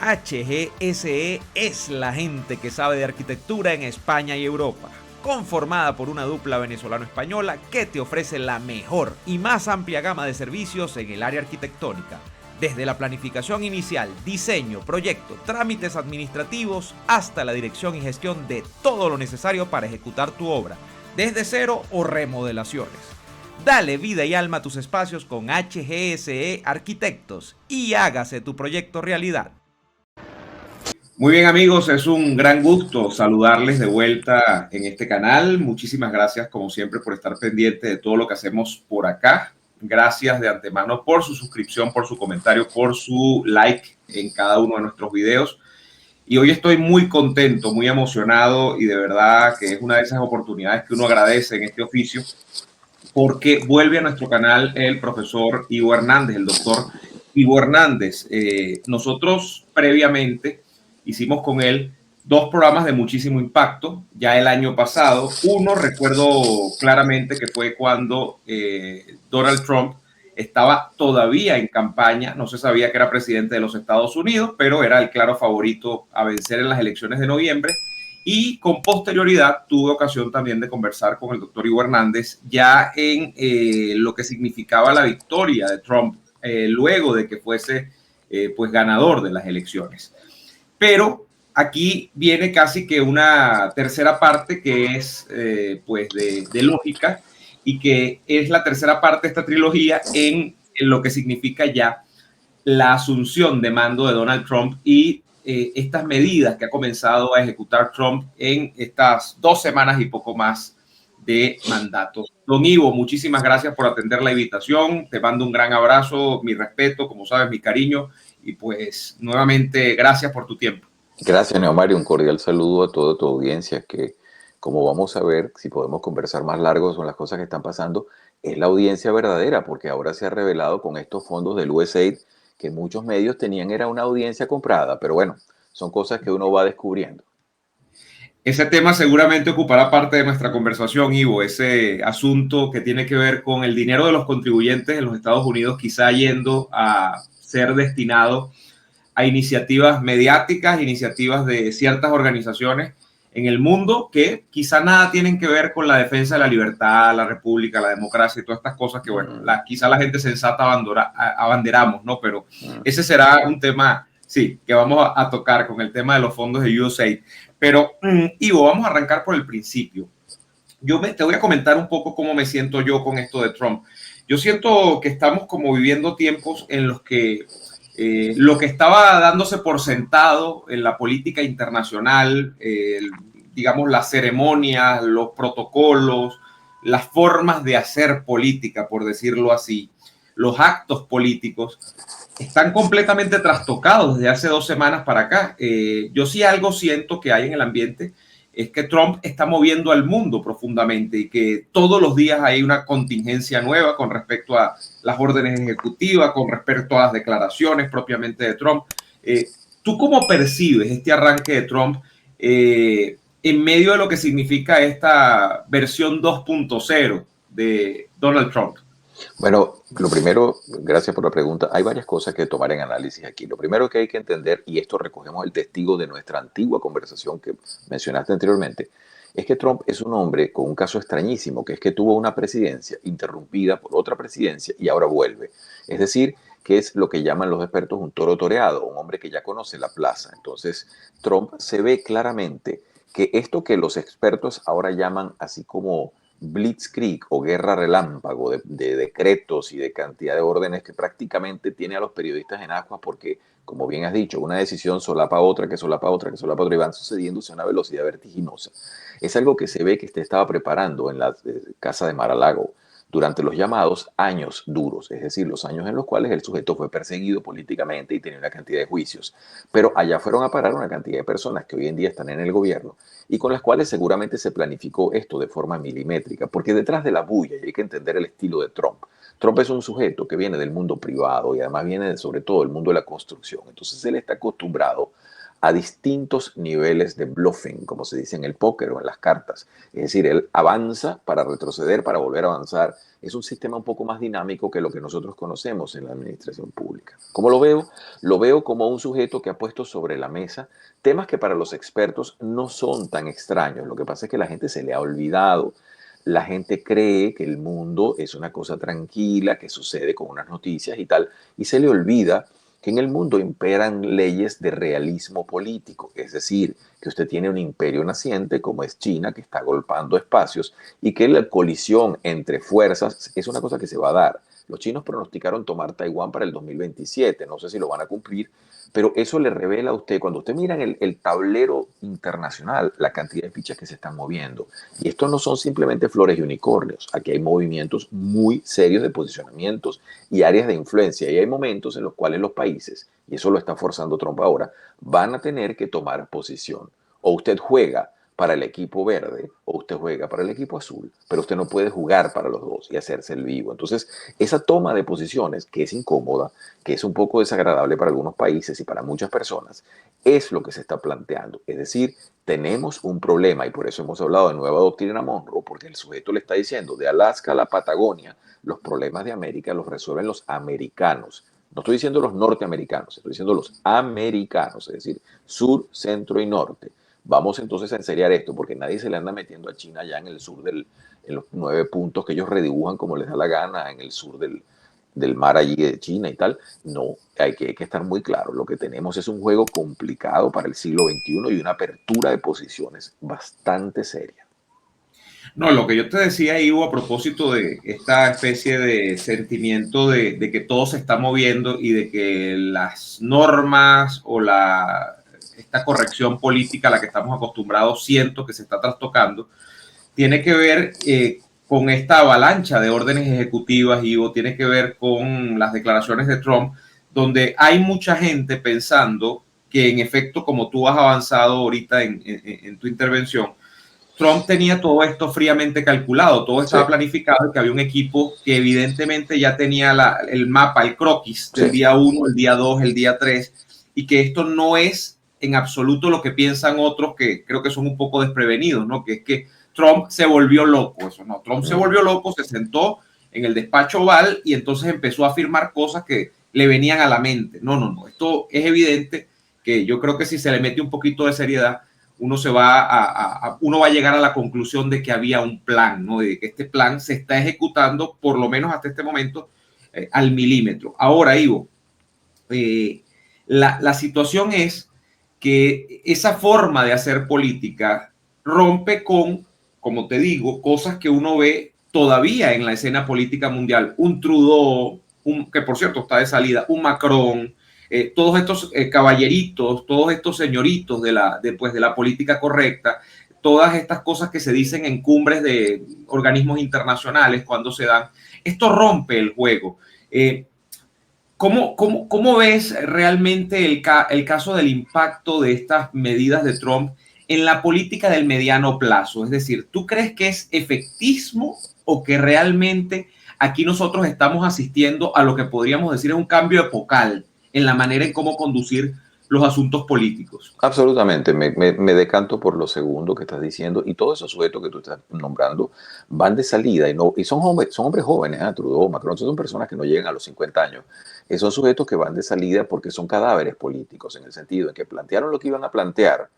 HGSE es la gente que sabe de arquitectura en España y Europa, conformada por una dupla venezolano-española que te ofrece la mejor y más amplia gama de servicios en el área arquitectónica, desde la planificación inicial, diseño, proyecto, trámites administrativos, hasta la dirección y gestión de todo lo necesario para ejecutar tu obra, desde cero o remodelaciones. Dale vida y alma a tus espacios con HGSE Arquitectos y hágase tu proyecto realidad. Muy bien, amigos, es un gran gusto saludarles de vuelta en este canal. Muchísimas gracias, como siempre, por estar pendiente de todo lo que hacemos por acá. Gracias de antemano por su suscripción, por su comentario, por su like en cada uno de nuestros videos. Y hoy estoy muy contento, muy emocionado y de verdad que es una de esas oportunidades que uno agradece en este oficio, porque vuelve a nuestro canal el profesor Ivo Hernández, el doctor Ivo Hernández. Nosotros previamente hicimos con él dos programas de muchísimo impacto ya el año pasado. Uno recuerdo claramente que fue cuando Donald Trump estaba todavía en campaña, no se sabía que era presidente de los Estados Unidos, pero era el claro favorito a vencer en las elecciones de noviembre. Y con posterioridad tuve ocasión también de conversar con el doctor Ivo Hernández ya en lo que significaba la victoria de Trump luego de que fuese pues ganador de las elecciones. Pero aquí viene casi que una tercera parte que es pues de lógica y que es la tercera parte de esta trilogía en lo que significa ya la asunción de mando de Donald Trump y estas medidas que ha comenzado a ejecutar Trump en estas 2 semanas y poco más de mandato. Don Ivo, muchísimas gracias por atender la invitación. Te mando un gran abrazo, mi respeto, como sabes, mi cariño. Y pues nuevamente, gracias por tu tiempo. Gracias, Neomario. Un cordial saludo a toda tu audiencia, que como vamos a ver, si podemos conversar más largo sobre las cosas que están pasando, es la audiencia verdadera, porque ahora se ha revelado con estos fondos del USAID que muchos medios tenían era una audiencia comprada, pero bueno, son cosas que uno va descubriendo. Ese tema seguramente ocupará parte de nuestra conversación, Ivo, ese asunto que tiene que ver con el dinero de los contribuyentes en los Estados Unidos, quizá yendo a ser destinado a iniciativas mediáticas, iniciativas de ciertas organizaciones en el mundo que quizá nada tienen que ver con la defensa de la libertad, la república, la democracia y todas estas cosas que, bueno, quizá la gente sensata abanderamos, ¿no? Pero ese será un tema, sí, que vamos a tocar con el tema de los fondos de USAID. Pero, Ivo, vamos a arrancar por el principio. Te voy a comentar un poco cómo me siento yo con esto de Trump. Yo siento que estamos como viviendo tiempos en los que lo que estaba dándose por sentado en la política internacional, digamos las ceremonias, los protocolos, las formas de hacer política, por decirlo así, los actos políticos, están completamente trastocados desde hace 2 semanas para acá. Yo sí algo siento que hay en el ambiente, es que Trump está moviendo al mundo profundamente y que todos los días hay una contingencia nueva con respecto a las órdenes ejecutivas, con respecto a las declaraciones propiamente de Trump. ¿Tú cómo percibes este arranque de Trump en medio de lo que significa esta versión 2.0 de Donald Trump? Bueno, lo primero, gracias por la pregunta. Hay varias cosas que tomar en análisis aquí. Lo primero que hay que entender, y esto recogemos el testigo de nuestra antigua conversación que mencionaste anteriormente, es que Trump es un hombre con un caso extrañísimo, que es que tuvo una presidencia interrumpida por otra presidencia y ahora vuelve. Es decir, que es lo que llaman los expertos un toro toreado, un hombre que ya conoce la plaza. Entonces, Trump se ve claramente que esto que los expertos ahora llaman así como blitzkrieg o guerra relámpago de decretos y de cantidad de órdenes que prácticamente tiene a los periodistas en ascuas porque, como bien has dicho, una decisión solapa otra, que solapa otra, que solapa otra y van sucediéndose a una velocidad vertiginosa. Es algo que se ve que se estaba preparando en la casa de Mar-a-Lago durante los llamados años duros, es decir, los años en los cuales el sujeto fue perseguido políticamente y tenía una cantidad de juicios. Pero allá fueron a parar una cantidad de personas que hoy en día están en el gobierno y con las cuales seguramente se planificó esto de forma milimétrica, porque detrás de la bulla, y hay que entender el estilo de Trump, Trump es un sujeto que viene del mundo privado y además viene sobre todo del mundo de la construcción, entonces él está acostumbrado a distintos niveles de bluffing, como se dice en el póker o en las cartas. Es decir, él avanza para retroceder, para volver a avanzar. Es un sistema un poco más dinámico que lo que nosotros conocemos en la administración pública. ¿Cómo lo veo? Lo veo como un sujeto que ha puesto sobre la mesa temas que para los expertos no son tan extraños. Lo que pasa es que la gente se le ha olvidado. La gente cree que el mundo es una cosa tranquila, que sucede con unas noticias y tal, y se le olvida que en el mundo imperan leyes de realismo político, es decir, que usted tiene un imperio naciente como es China, que está golpeando espacios, y que la colisión entre fuerzas es una cosa que se va a dar. Los chinos pronosticaron tomar Taiwán para el 2027, no sé si lo van a cumplir, pero eso le revela a usted, cuando usted mira en el tablero internacional, la cantidad de fichas que se están moviendo. Y estos no son simplemente flores y unicornios, aquí hay movimientos muy serios de posicionamientos y áreas de influencia, y hay momentos en los cuales los países, y eso lo está forzando Trump ahora, van a tener que tomar posición. O usted juega para el equipo verde o usted juega para el equipo azul, pero usted no puede jugar para los dos y hacerse el vivo. Entonces, esa toma de posiciones, que es incómoda, que es un poco desagradable para algunos países y para muchas personas, es lo que se está planteando. Es decir, tenemos un problema y por eso hemos hablado de nueva doctrina Monroe, porque el sujeto le está diciendo de Alaska a la Patagonia, los problemas de América los resuelven los americanos. No estoy diciendo los norteamericanos, estoy diciendo los americanos, es decir, sur, centro y norte. Vamos entonces a enseriar esto, porque nadie se le anda metiendo a China allá en el sur en los 9 puntos que ellos redibujan como les da la gana en el sur del mar allí de China y tal. No, hay que estar muy claro. Lo que tenemos es un juego complicado para el siglo XXI y una apertura de posiciones bastante seria. No, lo que yo te decía, Ivo, a propósito de esta especie de sentimiento de que todo se está moviendo y de que las normas o esta corrección política a la que estamos acostumbrados siento que se está trastocando, tiene que ver con esta avalancha de órdenes ejecutivas, Ivo, tiene que ver con las declaraciones de Trump, donde hay mucha gente pensando que en efecto, como tú has avanzado ahorita en tu intervención, Trump tenía todo esto fríamente calculado, todo estaba planificado, que había un equipo que evidentemente ya tenía el mapa, el croquis del día 1, el día 2, el día 3, y que esto no es en absoluto lo que piensan otros que creo que son un poco desprevenidos, ¿no? Que es que Trump se volvió loco, eso no, Trump se volvió loco, se sentó en el despacho Oval y entonces empezó a afirmar cosas que le venían a la mente. No, no, no, esto es evidente que yo creo que si se le mete un poquito de seriedad, uno va a llegar a la conclusión de que había un plan, ¿no? De que este plan se está ejecutando, por lo menos hasta este momento, al milímetro. Ahora, Ivo, la situación es que esa forma de hacer política rompe con, como te digo, cosas que uno ve todavía en la escena política mundial. Un Trudeau, que por cierto está de salida, un Macron, todos estos caballeritos, todos estos señoritos de la política correcta, todas estas cosas que se dicen en cumbres de organismos internacionales cuando se dan, esto rompe el juego. ¿Cómo ves realmente el caso del impacto de estas medidas de Trump en la política del mediano plazo? Es decir, ¿tú crees que es efectismo o que realmente aquí nosotros estamos asistiendo a lo que podríamos decir es un cambio epocal en la manera en cómo conducir los asuntos políticos? Absolutamente, me decanto por lo segundo que estás diciendo y todos esos sujetos que tú estás nombrando van de salida y son hombres jóvenes, Trudeau, Macron, son personas que no llegan a los 50 años. Son sujetos que van de salida porque son cadáveres políticos en el sentido en que plantearon lo que iban a plantear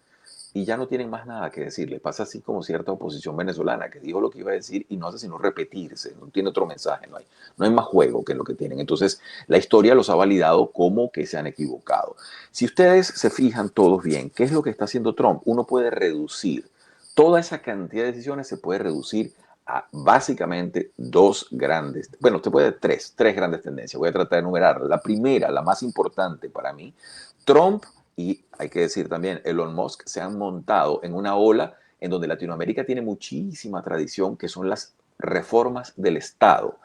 y ya no tienen más nada que decir. Le pasa así como cierta oposición venezolana que dijo lo que iba a decir y no hace sino repetirse, no tiene otro mensaje, no hay más juego que lo que tienen. Entonces, la historia los ha validado como que se han equivocado. Si ustedes se fijan todos bien, ¿qué es lo que está haciendo Trump? Uno puede reducir toda esa cantidad de decisiones, se puede reducir a básicamente usted puede tres grandes tendencias. Voy a tratar de enumerar. La primera, la más importante para mí, Trump y hay que decir también, Elon Musk se han montado en una ola en donde Latinoamérica tiene muchísima tradición, que son las reformas del Estado.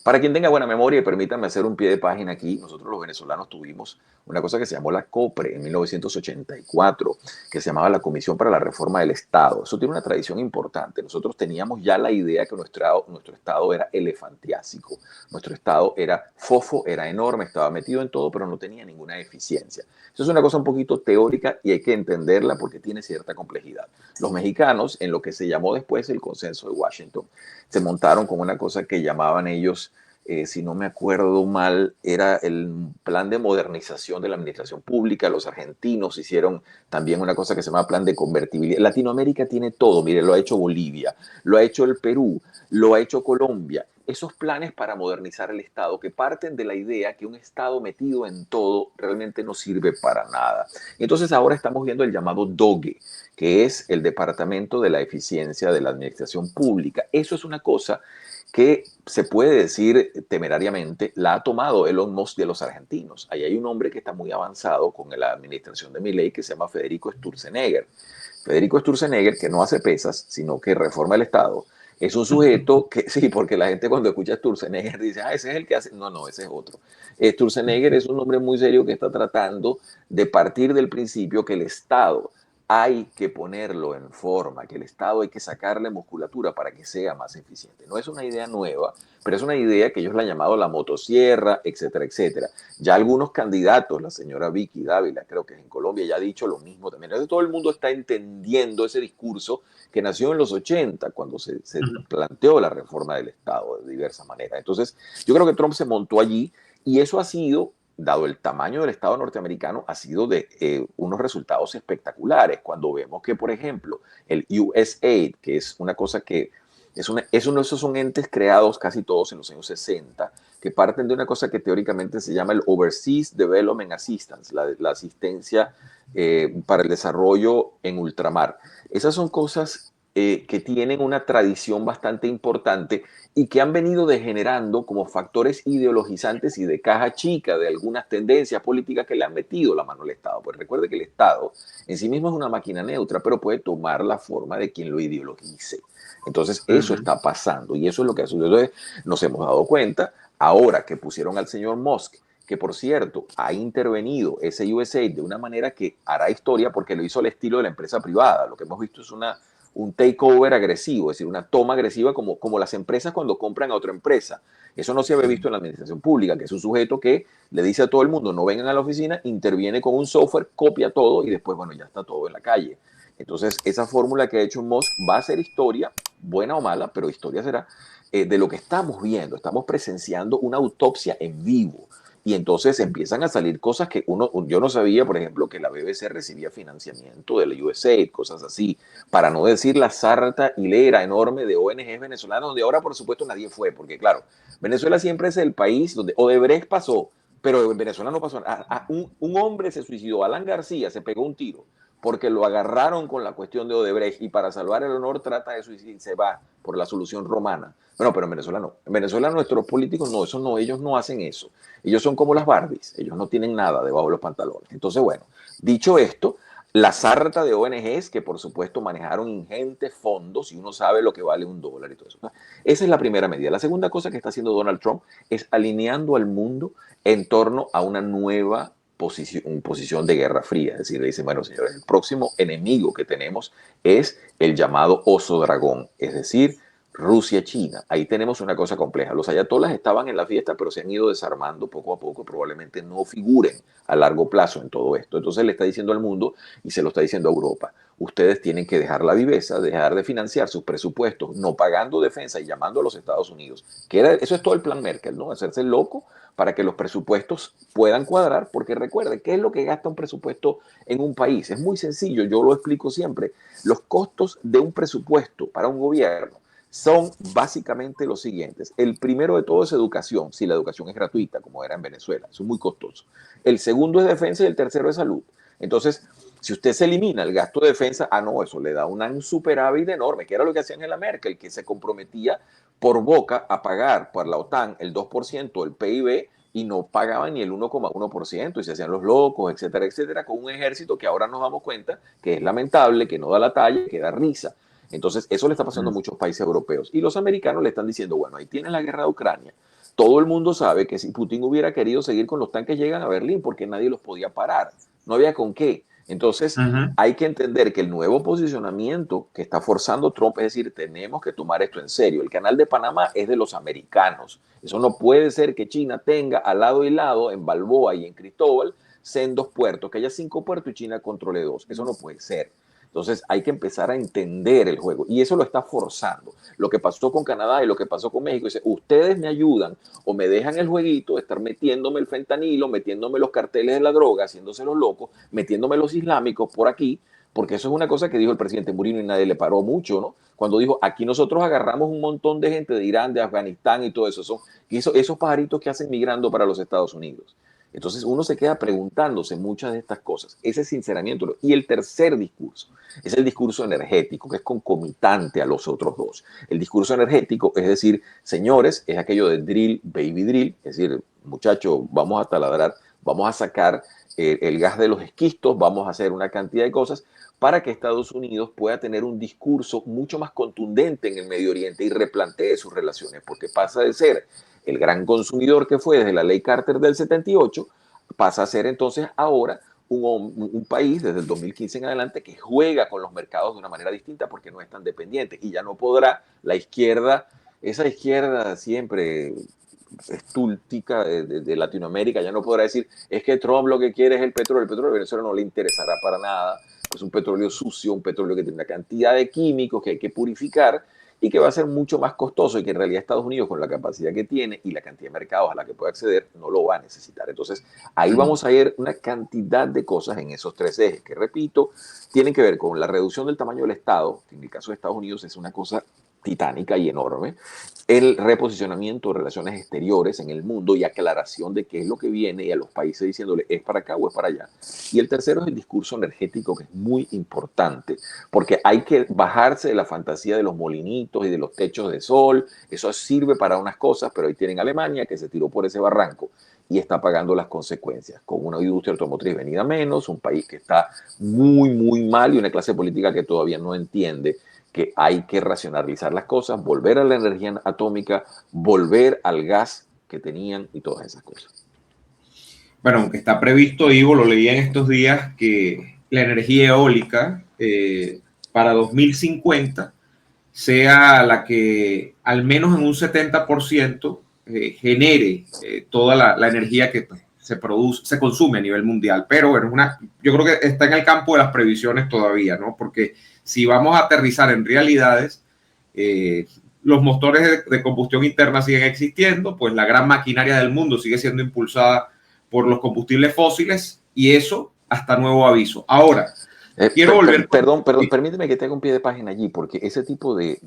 Para quien tenga buena memoria, y permítanme hacer un pie de página aquí, nosotros los venezolanos tuvimos una cosa que se llamó la COPRE en 1984, que se llamaba la Comisión para la Reforma del Estado. Eso tiene una tradición importante. Nosotros teníamos ya la idea que nuestro Estado era elefantiásico. Nuestro Estado era fofo, era enorme, estaba metido en todo, pero no tenía ninguna eficiencia. Eso es una cosa un poquito teórica y hay que entenderla porque tiene cierta complejidad. Los mexicanos, en lo que se llamó después el Consenso de Washington, se montaron con una cosa que llamaban ellos, si no me acuerdo mal, era el plan de modernización de la administración pública. Los argentinos hicieron también una cosa que se llama plan de convertibilidad. Latinoamérica tiene todo, mire, lo ha hecho Bolivia, lo ha hecho el Perú, lo ha hecho Colombia. Esos planes para modernizar el Estado que parten de la idea que un Estado metido en todo realmente no sirve para nada. Entonces ahora estamos viendo el llamado DOGE, que es el Departamento de la Eficiencia de la Administración Pública. Eso es una cosa que se puede decir temerariamente, la ha tomado Elon Musk de los argentinos. Ahí hay un hombre que está muy avanzado con la administración de Milei que se llama Federico Sturzenegger. Federico Sturzenegger, que no hace pesas, sino que reforma el Estado, es un sujeto que, sí, porque la gente cuando escucha Sturzenegger dice, ese es el que hace. No, no, ese es otro. Sturzenegger es un hombre muy serio que está tratando de partir del principio que el Estado hay que ponerlo en forma, que el Estado hay que sacarle musculatura para que sea más eficiente. No es una idea nueva, pero es una idea que ellos la han llamado la motosierra, etcétera, etcétera. Ya algunos candidatos, la señora Vicky Dávila, creo que es en Colombia, ya ha dicho lo mismo también. Entonces, todo el mundo está entendiendo ese discurso que nació en los 80, cuando se planteó la reforma del Estado de diversas maneras. Entonces, yo creo que Trump se montó allí y eso ha sido, dado el tamaño del Estado norteamericano, ha sido de unos resultados espectaculares. Cuando vemos que, por ejemplo, el USAID, que es una cosa que es uno de esos son entes creados casi todos en los años 60, que parten de una cosa que teóricamente se llama el Overseas Development Assistance, la asistencia para el desarrollo en ultramar. Esas son cosas que tienen una tradición bastante importante y que han venido degenerando como factores ideologizantes y de caja chica de algunas tendencias políticas que le han metido la mano al Estado. Pues recuerde que el Estado en sí mismo es una máquina neutra, pero puede tomar la forma de quien lo ideologice. Entonces eso está pasando y eso es lo que ha sucedido. Entonces nos hemos dado cuenta ahora que pusieron al señor Musk, que por cierto ha intervenido ese USAID de una manera que hará historia porque lo hizo al estilo de la empresa privada. Lo que hemos visto es un takeover agresivo, es decir, una toma agresiva como las empresas cuando compran a otra empresa. Eso no se había visto en la administración pública, que es un sujeto que le dice a todo el mundo, no vengan a la oficina, interviene con un software, copia todo y después, bueno, ya está todo en la calle. Entonces, esa fórmula que ha hecho Musk va a ser historia, buena o mala, pero historia será, de lo que estamos viendo. Estamos presenciando una autopsia en vivo. Y entonces empiezan a salir cosas que yo no sabía, por ejemplo, que la BBC recibía financiamiento de la USAID, cosas así, para no decir la sarta hilera enorme de ONGs venezolanas, donde ahora por supuesto nadie fue, porque claro, Venezuela siempre es el país donde Odebrecht pasó, pero en Venezuela no pasó nada. Un hombre se suicidó, Alan García se pegó un tiro, porque lo agarraron con la cuestión de Odebrecht y para salvar el honor trata de suicidarse y se va por la solución romana. Bueno, pero en Venezuela no. En Venezuela nuestros políticos no, eso no, ellos no hacen eso. Ellos son como las Barbies, ellos no tienen nada debajo de los pantalones. Entonces, bueno, dicho esto, la sarta de ONGs que por supuesto manejaron ingentes fondos y uno sabe lo que vale $1 y todo eso. Esa es la primera medida. La segunda cosa que está haciendo Donald Trump es alineando al mundo en torno a una nueva posición de guerra fría. Es decir, le dicen, bueno, señores, el próximo enemigo que tenemos es el llamado oso dragón, es decir, Rusia-China. Ahí tenemos una cosa compleja. Los ayatolas estaban en la fiesta, pero se han ido desarmando poco a poco, probablemente no figuren a largo plazo en todo esto. Entonces le está diciendo al mundo y se lo está diciendo a Europa, ustedes tienen que dejar la viveza, dejar de financiar sus presupuestos, no pagando defensa y llamando a los Estados Unidos. Eso es todo el plan Merkel, ¿no? Hacerse loco para que los presupuestos puedan cuadrar, porque recuerde, ¿qué es lo que gasta un presupuesto en un país? Es muy sencillo, yo lo explico siempre. Los costos de un presupuesto para un gobierno son básicamente los siguientes. El primero de todo es educación, si la educación es gratuita, como era en Venezuela, eso es muy costoso. El segundo es defensa y el tercero es salud. Entonces, si usted se elimina el gasto de defensa, no, eso le da un superávit enorme, que era lo que hacía Angela Merkel, que se comprometía por boca a pagar por la OTAN el 2% del PIB y no pagaban ni el 1,1% y se hacían los locos, etcétera, etcétera, con un ejército que ahora nos damos cuenta que es lamentable, que no da la talla, que da risa. Entonces, eso le está pasando a muchos países europeos. Y los americanos le están diciendo, bueno, ahí tienen la guerra de Ucrania, todo el mundo sabe que si Putin hubiera querido seguir con los tanques, llegan a Berlín porque nadie los podía parar. No había con qué. Entonces, hay que entender que el nuevo posicionamiento que está forzando Trump es decir, tenemos que tomar esto en serio. El canal de Panamá es de los americanos. Eso no puede ser que China tenga al lado y lado, en Balboa y en Cristóbal, sendos puertos, que haya 5 puertos y China controle 2. Eso no puede ser. Entonces hay que empezar a entender el juego y eso lo está forzando. Lo que pasó con Canadá y lo que pasó con México, dice, ustedes me ayudan o me dejan el jueguito de estar metiéndome el fentanilo, metiéndome los carteles de la droga, haciéndose los locos, metiéndome los islámicos por aquí, porque eso es una cosa que dijo el presidente Murino y nadie le paró mucho, ¿no? Cuando dijo, aquí nosotros agarramos un montón de gente de Irán, de Afganistán y todo eso, esos pajaritos que hacen migrando para los Estados Unidos. Entonces uno se queda preguntándose muchas de estas cosas. Ese sinceramiento. Y el tercer discurso es el discurso energético, que es concomitante a los otros dos. El discurso energético es decir, señores, es aquello de drill, baby drill, es decir, muchachos, vamos a taladrar, vamos a sacar el gas de los esquistos, vamos a hacer una cantidad de cosas para que Estados Unidos pueda tener un discurso mucho más contundente en el Medio Oriente y replantee sus relaciones, porque pasa de ser el gran consumidor que fue desde la ley Carter del 78, pasa a ser entonces ahora un país desde el 2015 en adelante que juega con los mercados de una manera distinta porque no es tan dependiente y ya no podrá la izquierda, esa izquierda siempre estúltica de Latinoamérica, ya no podrá decir es que Trump lo que quiere es el petróleo a Venezuela no le interesará para nada, es un petróleo sucio, un petróleo que tiene una cantidad de químicos que hay que purificar y que va a ser mucho más costoso y que en realidad Estados Unidos con la capacidad que tiene y la cantidad de mercados a la que puede acceder no lo va a necesitar. Entonces ahí vamos a ver una cantidad de cosas en esos tres ejes que repito, tienen que ver con la reducción del tamaño del Estado, que en el caso de Estados Unidos es una cosa titánica y enorme, el reposicionamiento de relaciones exteriores en el mundo y aclaración de qué es lo que viene y a los países diciéndole es para acá o es para allá. Y el tercero es el discurso energético, que es muy importante, porque hay que bajarse de la fantasía de los molinitos y de los techos de sol. Eso sirve para unas cosas, pero ahí tienen Alemania que se tiró por ese barranco y está pagando las consecuencias, con una industria automotriz venida menos, un país que está muy, muy mal y una clase política que todavía no entiende que hay que racionalizar las cosas, volver a la energía atómica, volver al gas que tenían y todas esas cosas. Bueno, aunque está previsto, Ivo, lo leí en estos días, que la energía eólica para 2050 sea la que al menos en un 70% genere toda la energía que pues, se produce, se consume a nivel mundial. Pero bueno, yo creo que está en el campo de las previsiones todavía, ¿no? Porque si vamos a aterrizar en realidades, los motores de combustión interna siguen existiendo, pues la gran maquinaria del mundo sigue siendo impulsada por los combustibles fósiles y eso hasta nuevo aviso. Ahora, quiero volver... Perdón, permíteme que te haga un pie de página allí, porque ese tipo de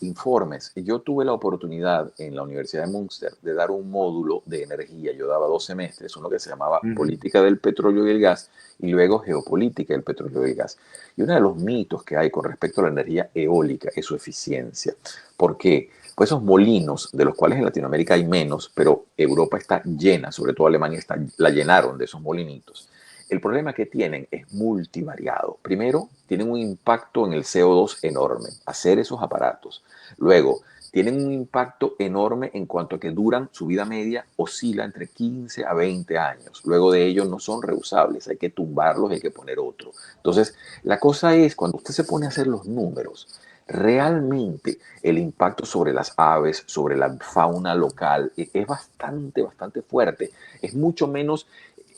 informes, yo tuve la oportunidad en la Universidad de Münster de dar un módulo de energía, yo daba 2 semestres, uno que se llamaba Política del Petróleo y el Gas y luego Geopolítica del Petróleo y el Gas. Y uno de los mitos que hay con respecto a la energía eólica es su eficiencia. ¿Por qué? Pues esos molinos, de los cuales en Latinoamérica hay menos, pero Europa está llena, sobre todo Alemania la llenaron de esos molinitos. El problema que tienen es multivariado. Primero, tienen un impacto en el CO2 enorme, hacer esos aparatos. Luego, tienen un impacto enorme en cuanto a que duran, su vida media oscila entre 15 a 20 años. Luego de ellos no son reusables, hay que tumbarlos, hay que poner otro. Entonces, la cosa es, cuando usted se pone a hacer los números, realmente el impacto sobre las aves, sobre la fauna local, es bastante fuerte. Es mucho menos,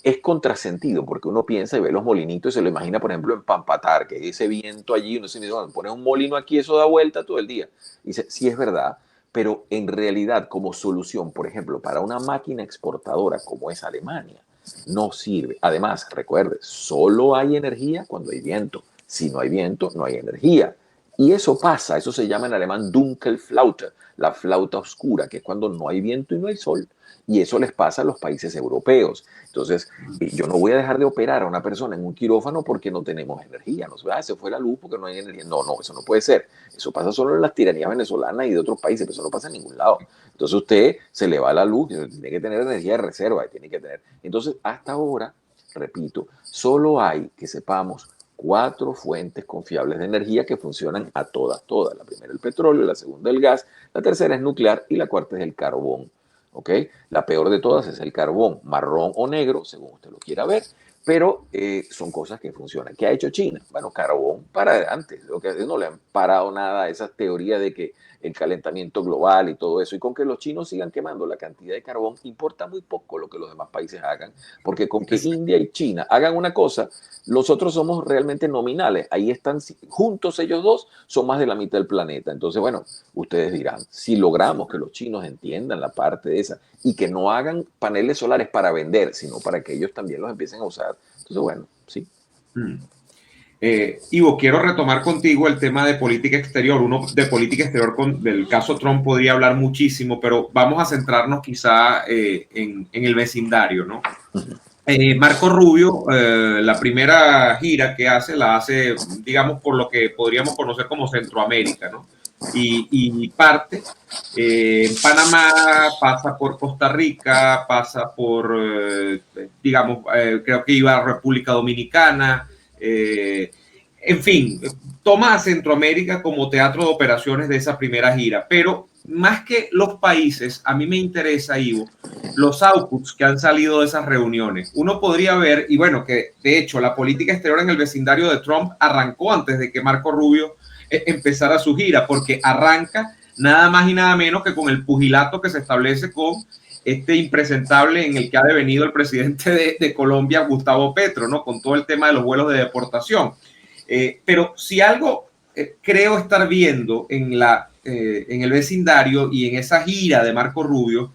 es contrasentido, porque uno piensa y ve los molinitos y se lo imagina, por ejemplo, en Pampatar, que ese viento allí, uno se dice, bueno, pones un molino aquí, eso da vuelta todo el día. Y dice, sí es verdad, pero en realidad como solución, por ejemplo, para una máquina exportadora como es Alemania, no sirve. Además, recuerde, solo hay energía cuando hay viento. Si no hay viento, no hay energía. Y eso pasa, eso se llama en alemán Dunkelflaute, la flauta oscura, que es cuando no hay viento y no hay sol. Y eso les pasa a los países europeos. Entonces, yo no voy a dejar de operar a una persona en un quirófano porque no tenemos energía. No se fue la luz porque no hay energía. No, eso no puede ser. Eso pasa solo en las tiranías venezolanas y de otros países, pero eso no pasa en ningún lado. Entonces, usted se le va la luz, tiene que tener energía de reserva, tiene que tener. Entonces, hasta ahora, repito, solo hay, que sepamos, 4 fuentes confiables de energía que funcionan a todas. La primera el petróleo, la segunda el gas, la tercera es nuclear y la cuarta es el carbón. ¿ok? La peor de todas es el carbón, marrón o negro, según usted lo quiera ver, pero son cosas que funcionan. ¿Qué ha hecho China? Bueno, carbón para adelante. Lo que no le han parado nada a esa teoría de que el calentamiento global y todo eso. Y con que los chinos sigan quemando la cantidad de carbón, importa muy poco lo que los demás países hagan, porque con que India y China hagan una cosa, los otros somos realmente nominales. Ahí están juntos ellos dos, son más de la mitad del planeta. Entonces, bueno, ustedes dirán, si logramos que los chinos entiendan la parte de esa y que no hagan paneles solares para vender, sino para que ellos también los empiecen a usar, entonces, bueno, sí. Ivo, quiero retomar contigo el tema de política exterior. Uno de política exterior del caso Trump podría hablar muchísimo, pero vamos a centrarnos quizá en el vecindario, ¿no? Marco Rubio, la primera gira que hace, la hace, digamos, por lo que podríamos conocer como Centroamérica, ¿no? Y parte en Panamá, pasa por Costa Rica, pasa por, digamos, creo que iba a República Dominicana, en fin, toma a Centroamérica como teatro de operaciones de esa primera gira, pero más que los países, a mí me interesa, Ivo, los outputs que han salido de esas reuniones. Uno podría ver, y bueno, que de hecho la política exterior en el vecindario de Trump arrancó antes de que Marco Rubio empezara su gira, porque arranca nada más y nada menos que con el pugilato que se establece con este impresentable en el que ha devenido el presidente de Colombia, Gustavo Petro, ¿no? Con todo el tema de los vuelos de deportación. Pero si algo creo estar viendo en el vecindario y en esa gira de Marco Rubio,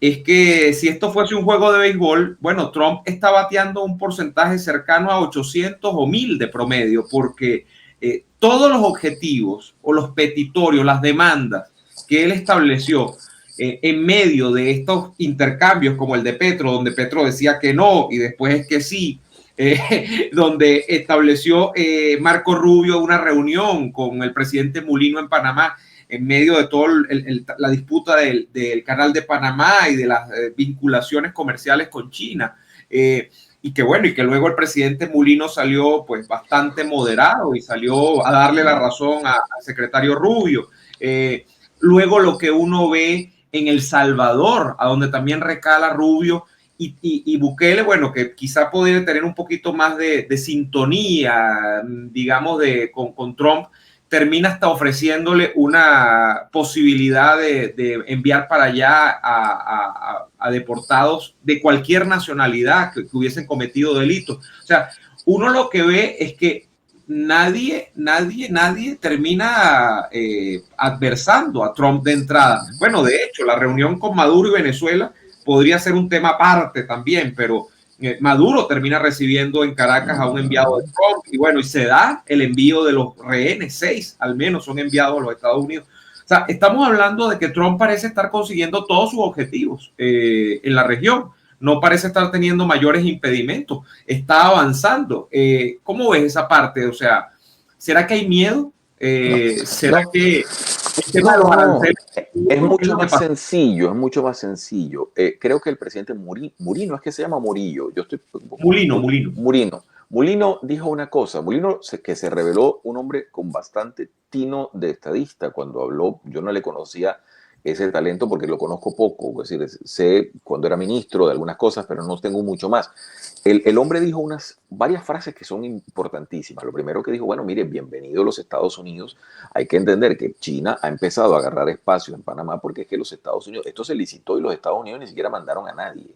es que si esto fuese un juego de béisbol, bueno, Trump está bateando un porcentaje cercano a 800 o 1000 de promedio, porque todos los objetivos o los petitorios, las demandas que él estableció en medio de estos intercambios como el de Petro, donde Petro decía que no y después es que sí, donde estableció Marco Rubio una reunión con el presidente Mulino en Panamá en medio de toda la disputa del canal de Panamá y de las vinculaciones comerciales con China. Y que bueno, y que luego el presidente Mulino salió pues bastante moderado y salió a darle la razón al secretario Rubio. Luego lo que uno ve en El Salvador, a donde también recala Rubio, y Bukele, bueno, que quizá podría tener un poquito más de sintonía, digamos, con Trump, termina hasta ofreciéndole una posibilidad de enviar para allá a deportados de cualquier nacionalidad que hubiesen cometido delitos. O sea, uno lo que ve es que nadie termina adversando a Trump de entrada. Bueno, de hecho, la reunión con Maduro y Venezuela podría ser un tema aparte también, pero Maduro termina recibiendo en Caracas a un enviado de Trump y bueno, y se da el envío de los rehenes, 6 al menos son enviados a los Estados Unidos. O sea, estamos hablando de que Trump parece estar consiguiendo todos sus objetivos en la región. No parece estar teniendo mayores impedimentos. Está avanzando. ¿Cómo ves esa parte? O sea, ¿será que hay miedo? ¿Será que el tema de los aranceles es mucho más sencillo, es mucho más sencillo. Creo que el presidente Murino, es que se llama Murillo. Yo estoy Mulino dijo una cosa. Mulino que se reveló un hombre con bastante tino de estadista cuando habló. Yo no le conocía ese talento porque lo conozco poco, es decir, sé cuando era ministro de algunas cosas, pero no tengo mucho más. El hombre dijo varias frases que son importantísimas. Lo primero que dijo, bueno, mire, bienvenido a los Estados Unidos. Hay que entender que China ha empezado a agarrar espacio en Panamá porque es que los Estados Unidos, esto se licitó y los Estados Unidos ni siquiera mandaron a nadie.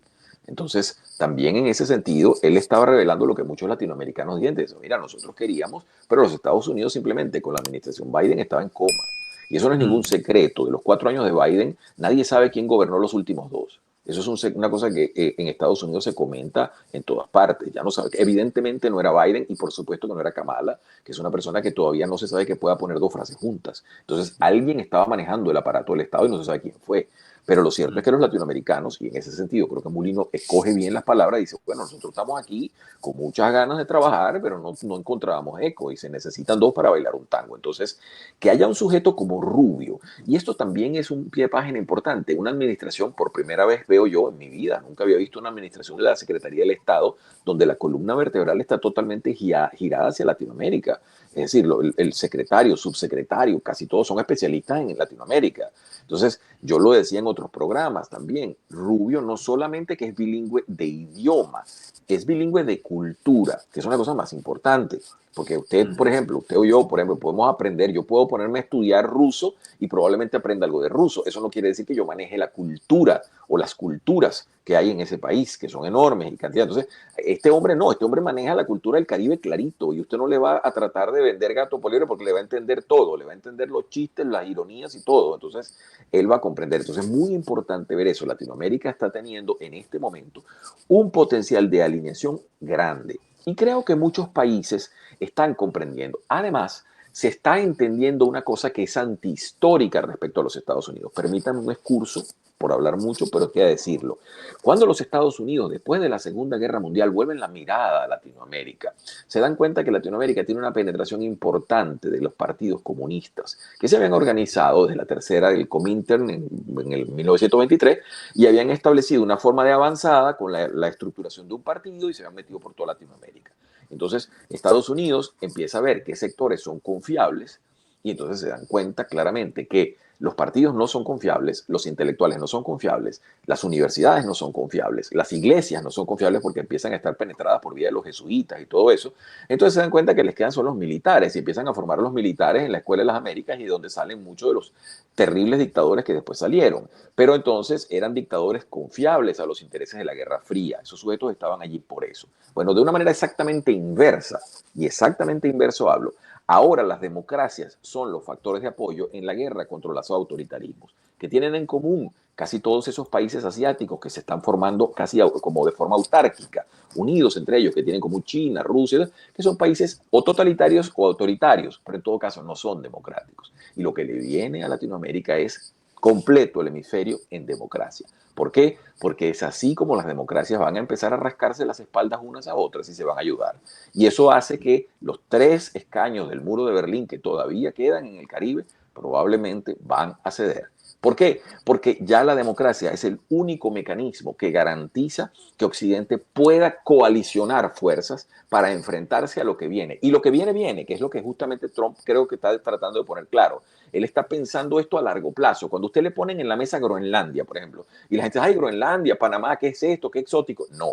Entonces, también en ese sentido, él estaba revelando lo que muchos latinoamericanos dicen. Mira, nosotros queríamos, pero los Estados Unidos simplemente con la administración Biden estaba en coma. Y eso no es ningún secreto. De los 4 años de Biden, nadie sabe quién gobernó los últimos 2. Eso es una cosa que en Estados Unidos se comenta en todas partes. Ya no sabe, evidentemente no era Biden y por supuesto que no era Kamala, que es una persona que todavía no se sabe que pueda poner 2 frases juntas. Entonces, alguien estaba manejando el aparato del Estado y no se sabe quién fue. Pero lo cierto es que los latinoamericanos, y en ese sentido creo que Mulino escoge bien las palabras, dice, bueno, nosotros estamos aquí con muchas ganas de trabajar, pero no encontrábamos eco y se necesitan 2 para bailar un tango. Entonces, que haya un sujeto como Rubio, y esto también es un pie de página importante, una administración, por primera vez veo yo en mi vida, nunca había visto una administración de la Secretaría del Estado donde la columna vertebral está totalmente girada hacia Latinoamérica. Es decir, el secretario, subsecretario, casi todos son especialistas en Latinoamérica. Entonces, yo lo decía en otros programas también. Rubio no solamente que es bilingüe de idioma, es bilingüe de cultura, que es una cosa más importante. Porque usted, por ejemplo, usted o yo, por ejemplo, podemos aprender, yo puedo ponerme a estudiar ruso y probablemente aprenda algo de ruso. Eso no quiere decir que yo maneje la cultura o las culturas que hay en ese país, que son enormes y cantidad. Entonces, este hombre no, este hombre maneja la cultura del Caribe clarito y usted no le va a tratar de vender gato por liebre porque le va a entender todo, le va a entender los chistes, las ironías y todo. Entonces, él va a comprender. Entonces, es muy importante ver eso. Latinoamérica está teniendo en este momento un potencial de alineación grande. Y creo que muchos países están comprendiendo. Además, se está entendiendo una cosa que es antihistórica respecto a los Estados Unidos. Permítanme un excurso por hablar mucho, pero quiero decirlo. Cuando los Estados Unidos, después de la Segunda Guerra Mundial, vuelven la mirada a Latinoamérica, se dan cuenta que Latinoamérica tiene una penetración importante de los partidos comunistas, que se habían organizado desde la tercera del Comintern en el 1923 y habían establecido una forma de avanzada con la estructuración de un partido y se habían metido por toda Latinoamérica. Entonces, Estados Unidos empieza a ver qué sectores son confiables y entonces se dan cuenta claramente que los partidos no son confiables, los intelectuales no son confiables, las universidades no son confiables, las iglesias no son confiables porque empiezan a estar penetradas por vía de los jesuitas y todo eso. Entonces se dan cuenta que les quedan son los militares y empiezan a formar a los militares en la Escuela de las Américas y donde salen muchos de los terribles dictadores que después salieron. Pero entonces eran dictadores confiables a los intereses de la Guerra Fría. Esos sujetos estaban allí por eso. Bueno, de una manera exactamente inversa, y exactamente inverso hablo, ahora las democracias son los factores de apoyo en la guerra contra los autoritarismos, que tienen en común casi todos esos países asiáticos que se están formando casi como de forma autárquica, unidos entre ellos, que tienen como China, Rusia, que son países o totalitarios o autoritarios, pero en todo caso no son democráticos. Y lo que le viene a Latinoamérica es completo el hemisferio en democracia. ¿Por qué? Porque es así como las democracias van a empezar a rascarse las espaldas unas a otras y se van a ayudar. Y eso hace que los 3 escaños del muro de Berlín que todavía quedan en el Caribe probablemente van a ceder. ¿Por qué? Porque ya la democracia es el único mecanismo que garantiza que Occidente pueda coalicionar fuerzas para enfrentarse a lo que viene. Y lo que viene, que es lo que justamente Trump creo que está tratando de poner claro. Él está pensando esto a largo plazo. Cuando usted le ponen en la mesa Groenlandia, por ejemplo, y la gente dice, ay, Groenlandia, Panamá, ¿qué es esto? ¿Qué exótico? No.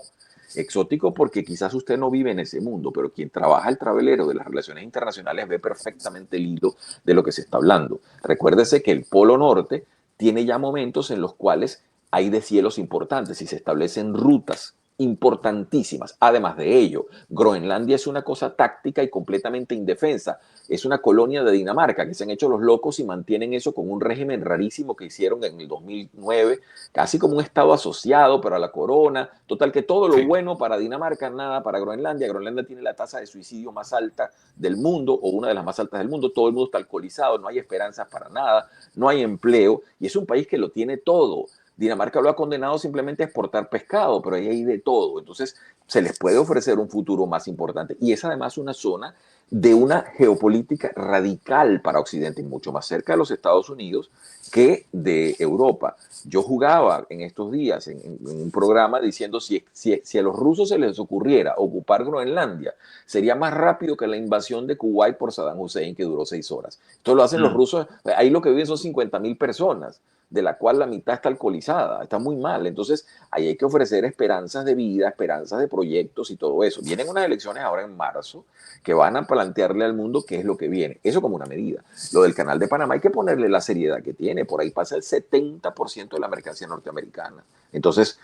Exótico porque quizás usted no vive en ese mundo, pero quien trabaja el travelero de las relaciones internacionales ve perfectamente el hilo de lo que se está hablando. Recuérdese que el Polo Norte tiene ya momentos en los cuales hay deshielos importantes y se establecen rutas importantísimas. Además de ello, Groenlandia es una cosa táctica y completamente indefensa. Es una colonia de Dinamarca que se han hecho los locos y mantienen eso con un régimen rarísimo que hicieron en el 2009, casi como un estado asociado, pero a la corona. Total que todo lo bueno para Dinamarca, nada para Groenlandia. Groenlandia tiene la tasa de suicidio más alta del mundo o una de las más altas del mundo. Todo el mundo está alcoholizado, no hay esperanzas para nada, no hay empleo y es un país que lo tiene todo. Dinamarca lo ha condenado simplemente a exportar pescado, pero ahí hay de todo. Entonces, se les puede ofrecer un futuro más importante. Y es además una zona de una geopolítica radical para Occidente, mucho más cerca de los Estados Unidos que de Europa. Yo jugaba en estos días en un programa diciendo si a los rusos se les ocurriera ocupar Groenlandia, sería más rápido que la invasión de Kuwait por Saddam Hussein, que duró 6 horas. Esto lo hacen los rusos, ahí lo que viven son 50,000 personas, de la cual la mitad está alcoholizada, está muy mal. Entonces, ahí hay que ofrecer esperanzas de vida, esperanzas de proyectos y todo eso. Vienen unas elecciones ahora en marzo que van a plantearle al mundo qué es lo que viene. Eso como una medida. Lo del Canal de Panamá hay que ponerle la seriedad que tiene. Por ahí pasa el 70% de la mercancía norteamericana. Entonces,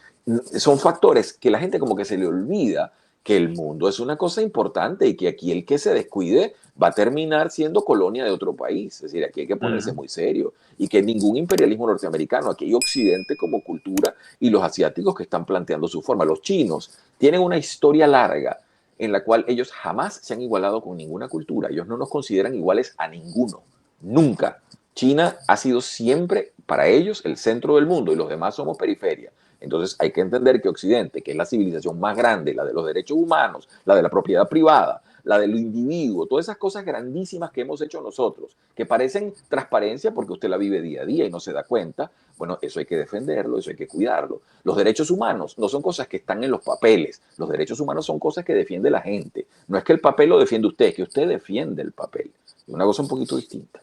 son factores que la gente como que se le olvida que el mundo es una cosa importante y que aquí el que se descuide va a terminar siendo colonia de otro país. Es decir, aquí hay que ponerse muy serio y que ningún imperialismo norteamericano, aquí hay Occidente como cultura y los asiáticos que están planteando su forma. Los chinos tienen una historia larga en la cual ellos jamás se han igualado con ninguna cultura. Ellos no nos consideran iguales a ninguno, nunca. China ha sido siempre para ellos el centro del mundo y los demás somos periferia. Entonces hay que entender que Occidente, que es la civilización más grande, la de los derechos humanos, la de la propiedad privada, la del individuo, todas esas cosas grandísimas que hemos hecho nosotros, que parecen transparencia porque usted la vive día a día y no se da cuenta, bueno, eso hay que defenderlo, eso hay que cuidarlo. Los derechos humanos no son cosas que están en los papeles, los derechos humanos son cosas que defiende la gente. No es que el papel lo defiende usted, es que usted defiende el papel. Es una cosa un poquito distinta.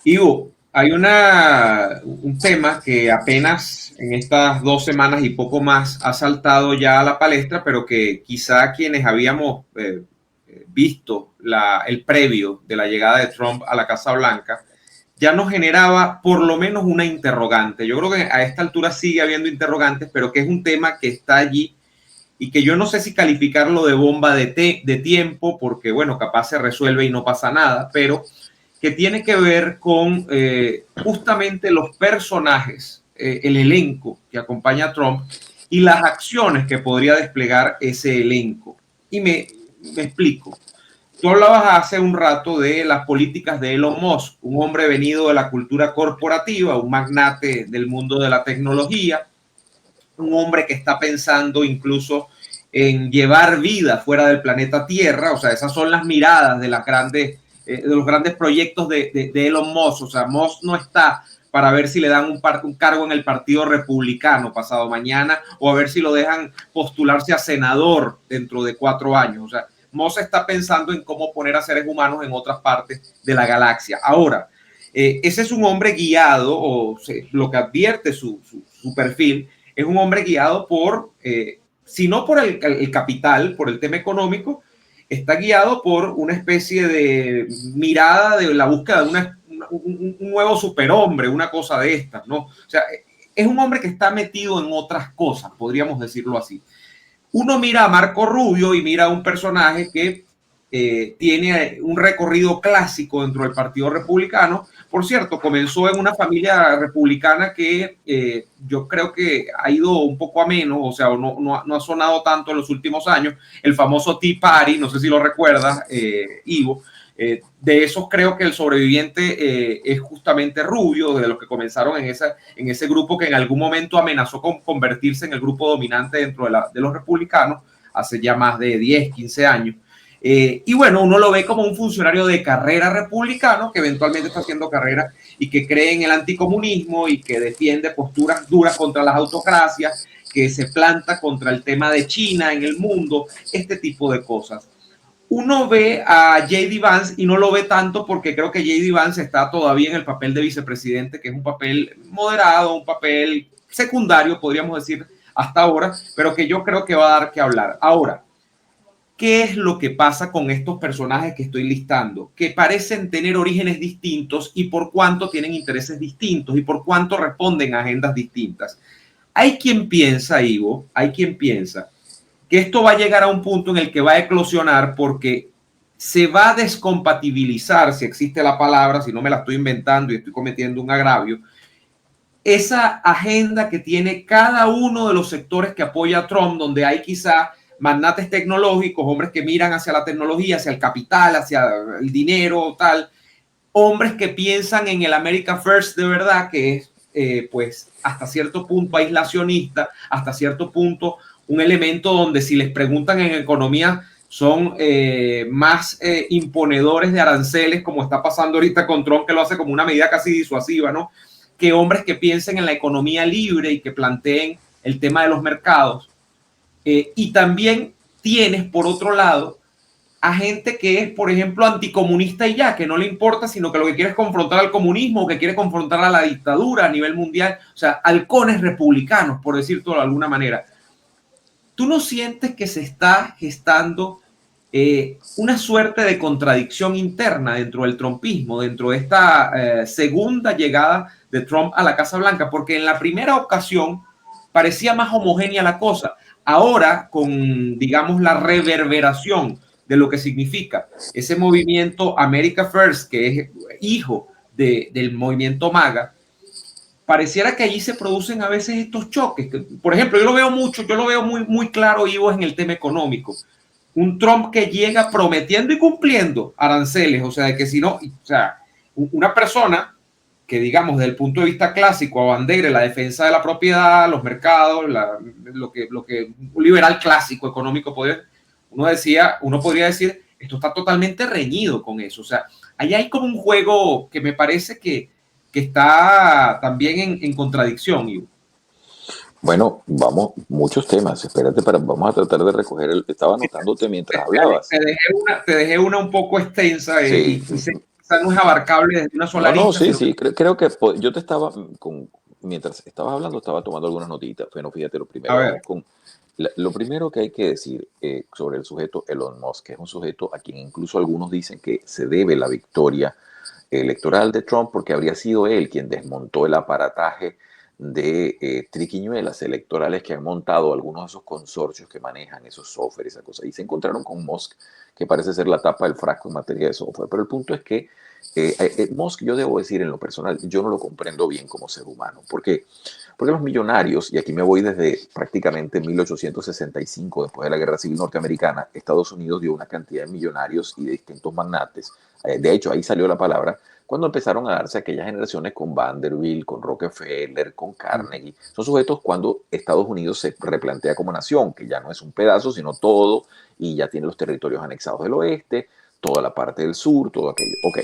Ivo, hay un tema que apenas en estas 2 semanas y poco más ha saltado ya a la palestra, pero que quizá quienes habíamos visto el previo de la llegada de Trump a la Casa Blanca ya nos generaba por lo menos una interrogante. Yo creo que a esta altura sigue habiendo interrogantes, pero que es un tema que está allí y que yo no sé si calificarlo de bomba de tiempo, porque bueno, capaz se resuelve y no pasa nada, pero que tiene que ver con justamente los personajes, el elenco que acompaña a Trump y las acciones que podría desplegar ese elenco. Y me explico. Tú hablabas hace un rato de las políticas de Elon Musk, un hombre venido de la cultura corporativa, un magnate del mundo de la tecnología, un hombre que está pensando incluso en llevar vida fuera del planeta Tierra. O sea, esas son las miradas de los grandes proyectos de Elon Musk. O sea, Musk no está para ver si le dan un cargo en el Partido Republicano pasado mañana o a ver si lo dejan postularse a senador dentro de 4 años. O sea, Musk está pensando en cómo poner a seres humanos en otras partes de la galaxia. Ahora, ese es un hombre guiado, o lo que advierte su perfil, es un hombre guiado por, si no por el capital, por el tema económico, está guiado por una especie de mirada de la búsqueda de un nuevo superhombre, una cosa de estas, ¿no? O sea, es un hombre que está metido en otras cosas, podríamos decirlo así. Uno mira a Marco Rubio y mira a un personaje que tiene un recorrido clásico dentro del Partido Republicano. Por cierto, comenzó en una familia republicana que yo creo que ha ido un poco a menos, o sea, no ha sonado tanto en los últimos años. El famoso Tea Party, no sé si lo recuerdas, Ivo. De esos creo que el sobreviviente es justamente Rubio, de los que comenzaron en ese grupo que en algún momento amenazó con convertirse en el grupo dominante dentro de los republicanos, hace ya más de 10, 15 años. Y bueno, uno lo ve como un funcionario de carrera republicano que eventualmente está haciendo carrera y que cree en el anticomunismo y que defiende posturas duras contra las autocracias, que se planta contra el tema de China en el mundo, este tipo de cosas. Uno ve a J.D. Vance y no lo ve tanto porque creo que J.D. Vance está todavía en el papel de vicepresidente, que es un papel moderado, un papel secundario, podríamos decir, hasta ahora, pero que yo creo que va a dar que hablar. Ahora, ¿qué es lo que pasa con estos personajes que estoy listando? Que parecen tener orígenes distintos y por cuánto tienen intereses distintos y por cuánto responden a agendas distintas. Hay quien piensa, Ivo, que esto va a llegar a un punto en el que va a eclosionar porque se va a descompatibilizar, si existe la palabra, si no me la estoy inventando y estoy cometiendo un agravio, esa agenda que tiene cada uno de los sectores que apoya a Trump, donde hay quizá magnates tecnológicos, hombres que miran hacia la tecnología, hacia el capital, hacia el dinero, tal, hombres que piensan en el America First de verdad, que es pues hasta cierto punto aislacionista, hasta cierto punto un elemento donde si les preguntan en economía son más imponedores de aranceles, como está pasando ahorita con Trump, que lo hace como una medida casi disuasiva, ¿no? Que hombres que piensen en la economía libre y que planteen el tema de los mercados. Y también tienes, por otro lado, a gente que es, por ejemplo, anticomunista y ya, que no le importa, sino que lo que quiere es confrontar al comunismo, que quiere confrontar a la dictadura a nivel mundial, o sea, halcones republicanos, por decirlo de alguna manera. ¿Tú no sientes que se está gestando una suerte de contradicción interna dentro del trumpismo, dentro de esta segunda llegada de Trump a la Casa Blanca? Porque en la primera ocasión parecía más homogénea la cosa. Ahora, con, digamos, la reverberación de lo que significa ese movimiento America First, que es hijo del movimiento MAGA, pareciera que allí se producen a veces estos choques. Por ejemplo, yo lo veo muy claro, Ivo, en el tema económico. Un Trump que llega prometiendo y cumpliendo aranceles, o sea, de que si no, o sea, una persona que, digamos, desde el punto de vista clásico abandere la defensa de la propiedad, los mercados, lo que un liberal clásico económico uno podría decir, esto está totalmente reñido con eso. O sea, ahí hay como un juego que me parece que está también en contradicción, Ivo. Bueno, vamos, muchos temas. Espérate, vamos a tratar de recoger. Estaba anotándote mientras hablabas. Te dejé una un poco extensa sí, y sé sea, no es abarcable desde una sola No, lista, sí, sino sí, que... creo que yo te estaba, mientras estabas hablando, estaba tomando algunas notitas. Bueno, fíjate, lo A primero, ver, vamos con, lo primero que hay que decir sobre el sujeto Elon Musk, que es un sujeto a quien incluso algunos dicen que se debe la victoria electoral de Trump porque habría sido él quien desmontó el aparataje de triquiñuelas electorales que han montado algunos de esos consorcios que manejan esos software y esa cosa. Y se encontraron con Musk, que parece ser la tapa del frasco en materia de software. Pero el punto es que Musk, yo debo decir en lo personal, yo no lo comprendo bien como ser humano. ¿Por qué? Porque los millonarios, y aquí me voy desde prácticamente 1865, después de la Guerra Civil Norteamericana, Estados Unidos dio una cantidad de millonarios y de distintos magnates. De hecho, ahí salió la palabra cuando empezaron a darse aquellas generaciones con Vanderbilt, con Rockefeller, con Carnegie. Son sujetos cuando Estados Unidos se replantea como nación, que ya no es un pedazo, sino todo, y ya tiene los territorios anexados del oeste, toda la parte del sur, todo aquello. Ok.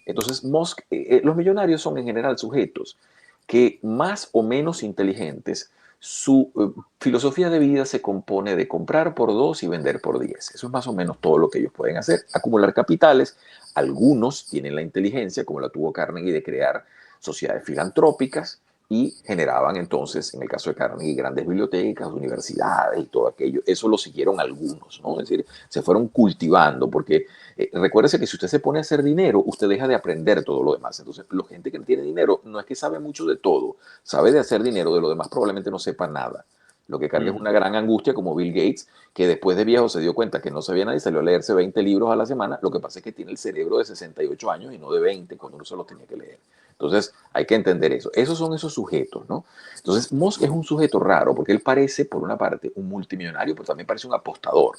Entonces, Musk, los millonarios son en general sujetos que más o menos inteligentes, su filosofía de vida se compone de comprar por 2 y vender por 10. Eso es más o menos todo lo que ellos pueden hacer. Acumular capitales. Algunos tienen la inteligencia, como la tuvo Carnegie, de crear sociedades filantrópicas y generaban entonces, en el caso de Carnegie, grandes bibliotecas, universidades y todo aquello. Eso lo siguieron algunos, ¿no? Es decir, se fueron cultivando porque recuérdese que si usted se pone a hacer dinero, usted deja de aprender todo lo demás. Entonces, la gente que tiene dinero no es que sabe mucho de todo, sabe de hacer dinero, de lo demás probablemente no sepa nada. Lo que carga es una gran angustia, como Bill Gates, que después de viejo se dio cuenta que no sabía nada y salió a leerse 20 libros a la semana. Lo que pasa es que tiene el cerebro de 68 años y no de 20 cuando uno se los tenía que leer. Entonces, hay que entender eso. Esos son esos sujetos, ¿no? Entonces, Musk es un sujeto raro porque él parece, por una parte, un multimillonario, pero también parece un apostador.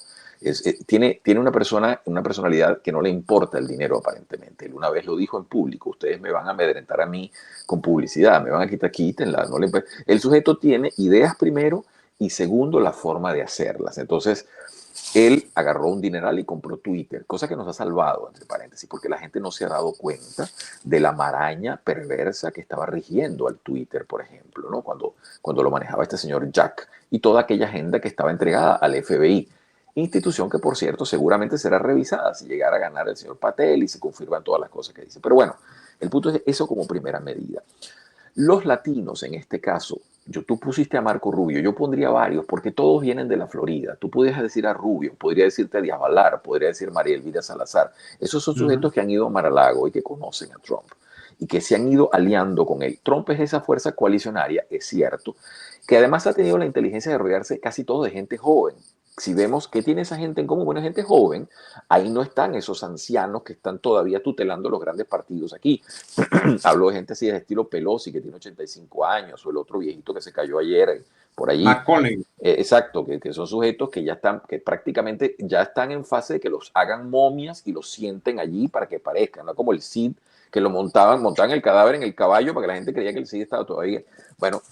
Tiene una personalidad que no le importa el dinero aparentemente. Él una vez lo dijo en público: ustedes me van a amedrentar a mí con publicidad, me van a quitar, quítenla. No le, el sujeto tiene ideas primero y segundo la forma de hacerlas. Entonces, él agarró un dineral y compró Twitter, cosa que nos ha salvado, entre paréntesis, porque la gente no se ha dado cuenta de la maraña perversa que estaba rigiendo al Twitter, por ejemplo, ¿no? Cuando lo manejaba este señor Jack y toda aquella agenda que estaba entregada al FBI. Institución que, por cierto, seguramente será revisada si llegara a ganar el señor Patel y se confirman todas las cosas que dice. Pero bueno, el punto es eso como primera medida. Los latinos, en este caso, tú pusiste a Marco Rubio, yo pondría varios, porque todos vienen de la Florida. Tú podrías decir a Rubio, podría decirte a Díaz Valar, podría decir María Elvira Salazar. Esos son sujetos que han ido a Mar-a-Lago y que conocen a Trump y que se han ido aliando con él. Trump es esa fuerza coalicionaria, es cierto, que además ha tenido la inteligencia de rodearse casi todo de gente joven. Si vemos qué tiene esa gente en común, bueno, gente joven, ahí no están esos ancianos que están todavía tutelando los grandes partidos aquí. Hablo de gente así de estilo Pelosi, que tiene 85 años, o el otro viejito que se cayó ayer por allí. McConnell. Exacto, que son sujetos que ya están, que prácticamente ya están en fase de que los hagan momias y los sienten allí para que parezcan, no como el Cid, que lo montaban el cadáver en el caballo para que la gente creía que el Cid estaba todavía. Bueno,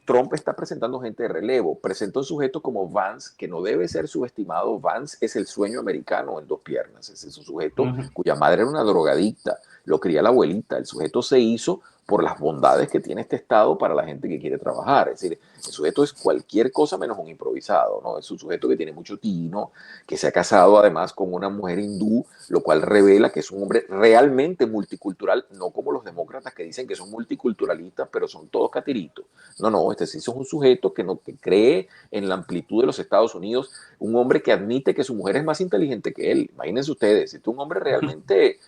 Trump está presentando gente de relevo. Presentó sujetos como Vance, que no debe ser subestimado. Vance es el sueño americano en dos piernas. Es un sujeto cuya madre era una drogadicta. Lo cría la abuelita. El sujeto se hizo por las bondades que tiene este estado para la gente que quiere trabajar. Es decir, el sujeto es cualquier cosa menos un improvisado, ¿no? Es un sujeto que tiene mucho tino, que se ha casado además con una mujer hindú, lo cual revela que es un hombre realmente multicultural, no como los demócratas que dicen que son multiculturalistas, pero son todos catiritos. No, no, este sí es un sujeto que cree en la amplitud de los Estados Unidos, un hombre que admite que su mujer es más inteligente que él. Imagínense ustedes, este es un hombre realmente,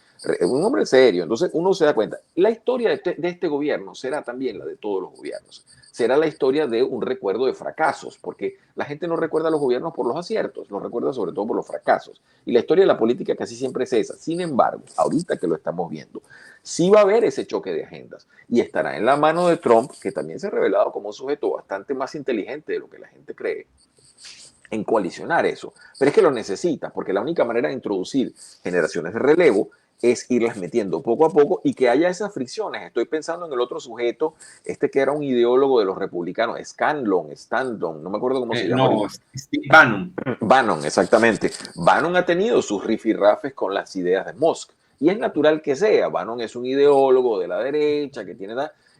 un hombre serio. Entonces uno se da cuenta. La historia de este gobierno será también la de todos los gobiernos. Será la historia de un recuerdo de fracasos, porque la gente no recuerda a los gobiernos por los aciertos, los recuerda sobre todo por los fracasos. Y la historia de la política casi siempre es esa. Sin embargo, ahorita que lo estamos viendo, sí va a haber ese choque de agendas y estará en la mano de Trump, que también se ha revelado como un sujeto bastante más inteligente de lo que la gente cree, en coalicionar eso. Pero es que lo necesita, porque la única manera de introducir generaciones de relevo es irlas metiendo poco a poco y que haya esas fricciones. Estoy pensando en el otro sujeto, este que era un ideólogo de los republicanos, Stanton, no me acuerdo cómo se llama No, ahorita. Steve Bannon. Bannon, exactamente. Bannon ha tenido sus rifirrafes con las ideas de Musk. Y es natural que sea. Bannon es un ideólogo de la derecha que tiene...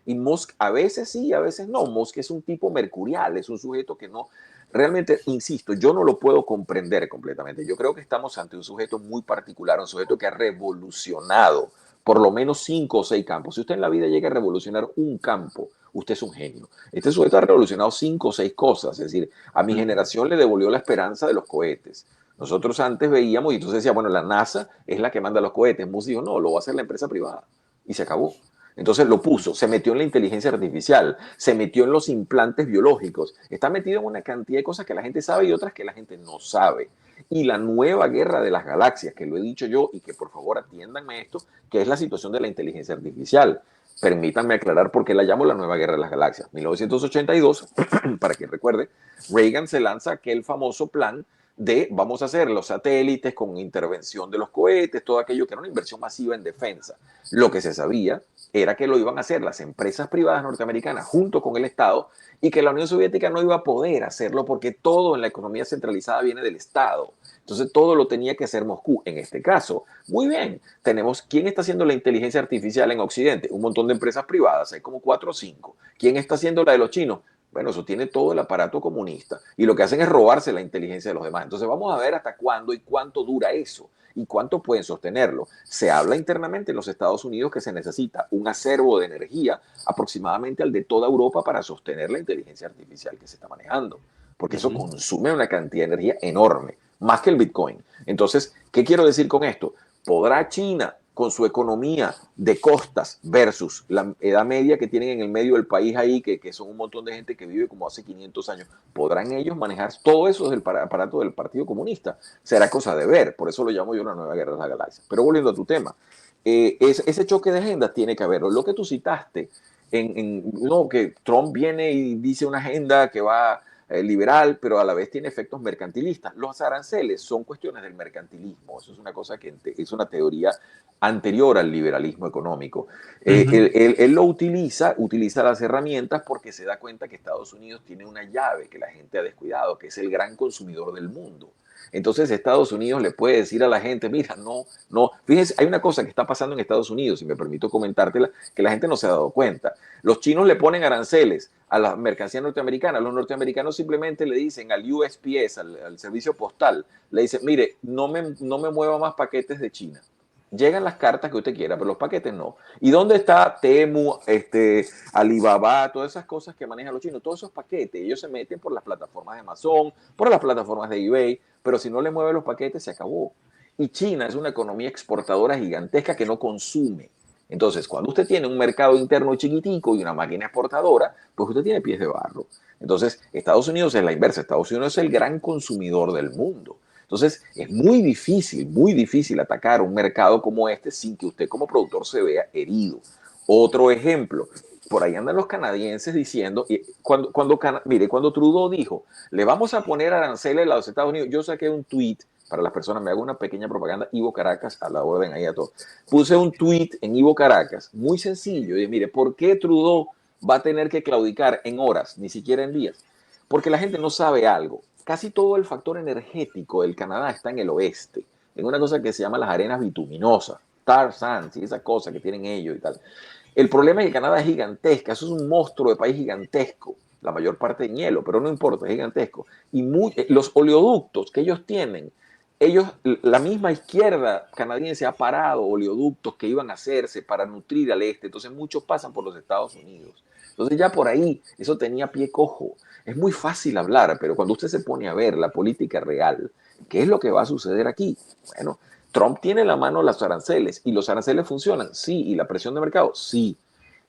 Y Musk a veces sí, a veces no. Musk es un tipo mercurial, es un sujeto que no... realmente, insisto, yo no lo puedo comprender completamente. Yo creo que estamos ante un sujeto muy particular, un sujeto que ha revolucionado por lo menos 5 o 6 campos. Si usted en la vida llega a revolucionar un campo, usted es un genio. Este sujeto ha revolucionado 5 o 6 cosas. Es decir, a mi generación le devolvió la esperanza de los cohetes. Nosotros antes veíamos, y entonces decía, bueno, la NASA es la que manda los cohetes. Mus dijo, no, lo va a hacer la empresa privada. Y se acabó. Entonces lo puso, se metió en la inteligencia artificial, se metió en los implantes biológicos, está metido en una cantidad de cosas que la gente sabe y otras que la gente no sabe. Y la nueva guerra de las galaxias, que lo he dicho yo y que por favor atiéndanme esto, que es la situación de la inteligencia artificial. Permítanme aclarar por qué la llamo la nueva guerra de las galaxias. 1982, para que recuerde, Reagan se lanza aquel famoso plan de vamos a hacer los satélites con intervención de los cohetes, todo aquello que era una inversión masiva en defensa. Lo que se sabía era que lo iban a hacer las empresas privadas norteamericanas junto con el Estado y que la Unión Soviética no iba a poder hacerlo porque todo en la economía centralizada viene del Estado. Entonces todo lo tenía que hacer Moscú. En este caso, muy bien, tenemos, ¿quién está haciendo la inteligencia artificial en Occidente? Un montón de empresas privadas, hay como 4 o 5. ¿Quién está haciendo la de los chinos? Bueno, eso tiene todo el aparato comunista y lo que hacen es robarse la inteligencia de los demás. Entonces vamos a ver hasta cuándo y cuánto dura eso y cuánto pueden sostenerlo. Se habla internamente en los Estados Unidos que se necesita un acervo de energía aproximadamente al de toda Europa para sostener la inteligencia artificial que se está manejando, porque eso consume una cantidad de energía enorme, más que el Bitcoin. Entonces, ¿qué quiero decir con esto? ¿Podrá China, con su economía de costas versus la edad media que tienen en el medio del país ahí, que son un montón de gente que vive como hace 500 años, podrán ellos manejar todo eso desde el aparato del Partido Comunista? Será cosa de ver, por eso lo llamo yo la nueva guerra de la galaxia. Pero volviendo a tu tema, ese choque de agendas tiene que haberlo. Lo que tú citaste, no, que Trump viene y dice una agenda que va liberal, pero a la vez tiene efectos mercantilistas. Los aranceles son cuestiones del mercantilismo. Eso es una cosa que es una teoría anterior al liberalismo económico. Él lo utiliza las herramientas porque se da cuenta que Estados Unidos tiene una llave que la gente ha descuidado, que es el gran consumidor del mundo. Entonces Estados Unidos le puede decir a la gente, mira, no, fíjense, hay una cosa que está pasando en Estados Unidos, y me permito comentártela, que la gente no se ha dado cuenta. Los chinos le ponen aranceles a las mercancías norteamericanas, los norteamericanos simplemente le dicen al USPS, al servicio postal, le dicen, mire, no me mueva más paquetes de China. Llegan las cartas que usted quiera, pero los paquetes no. ¿Y dónde está Temu, Alibaba, todas esas cosas que manejan los chinos? Todos esos paquetes, ellos se meten por las plataformas de Amazon, por las plataformas de eBay, pero si no le mueve los paquetes, se acabó. Y China es una economía exportadora gigantesca que no consume. Entonces, cuando usted tiene un mercado interno chiquitico y una máquina exportadora, pues usted tiene pies de barro. Entonces, Estados Unidos es la inversa. Estados Unidos es el gran consumidor del mundo. Entonces, es muy difícil atacar un mercado como este sin que usted como productor se vea herido. Otro ejemplo, por ahí andan los canadienses diciendo, mire, cuando Trudeau dijo, le vamos a poner aranceles a los Estados Unidos, yo saqué un tweet para las personas, me hago una pequeña propaganda, Ivo Caracas, a la orden ahí a todos. Puse un tweet en Ivo Caracas, muy sencillo, y mire, ¿por qué Trudeau va a tener que claudicar en horas, ni siquiera en días? Porque la gente no sabe algo. Casi todo el factor energético del Canadá está en el oeste, en una cosa que se llama las arenas bituminosas, tar sands y esa cosa que tienen ellos y tal. El problema es que Canadá es gigantesca, eso es un monstruo de país gigantesco, la mayor parte en hielo, pero no importa, es gigantesco. Y los oleoductos que ellos tienen, la misma izquierda canadiense ha parado oleoductos que iban a hacerse para nutrir al este, entonces muchos pasan por los Estados Unidos. Entonces ya por ahí eso tenía pie cojo. Es muy fácil hablar, pero cuando usted se pone a ver la política real, ¿qué es lo que va a suceder aquí? Bueno, Trump tiene la mano los aranceles y los aranceles funcionan, sí, y la presión de mercado, sí.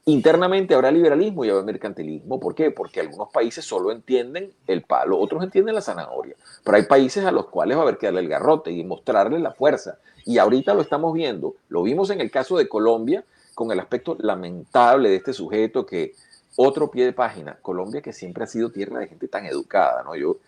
Internamente habrá liberalismo y habrá mercantilismo. ¿Por qué? Porque algunos países solo entienden el palo, otros entienden la zanahoria. Pero hay países a los cuales va a haber que darle el garrote y mostrarle la fuerza. Y ahorita lo estamos viendo. Lo vimos en el caso de Colombia con el aspecto lamentable de este sujeto que, otro pie de página, Colombia que siempre ha sido tierra de gente tan educada, ¿no? Yo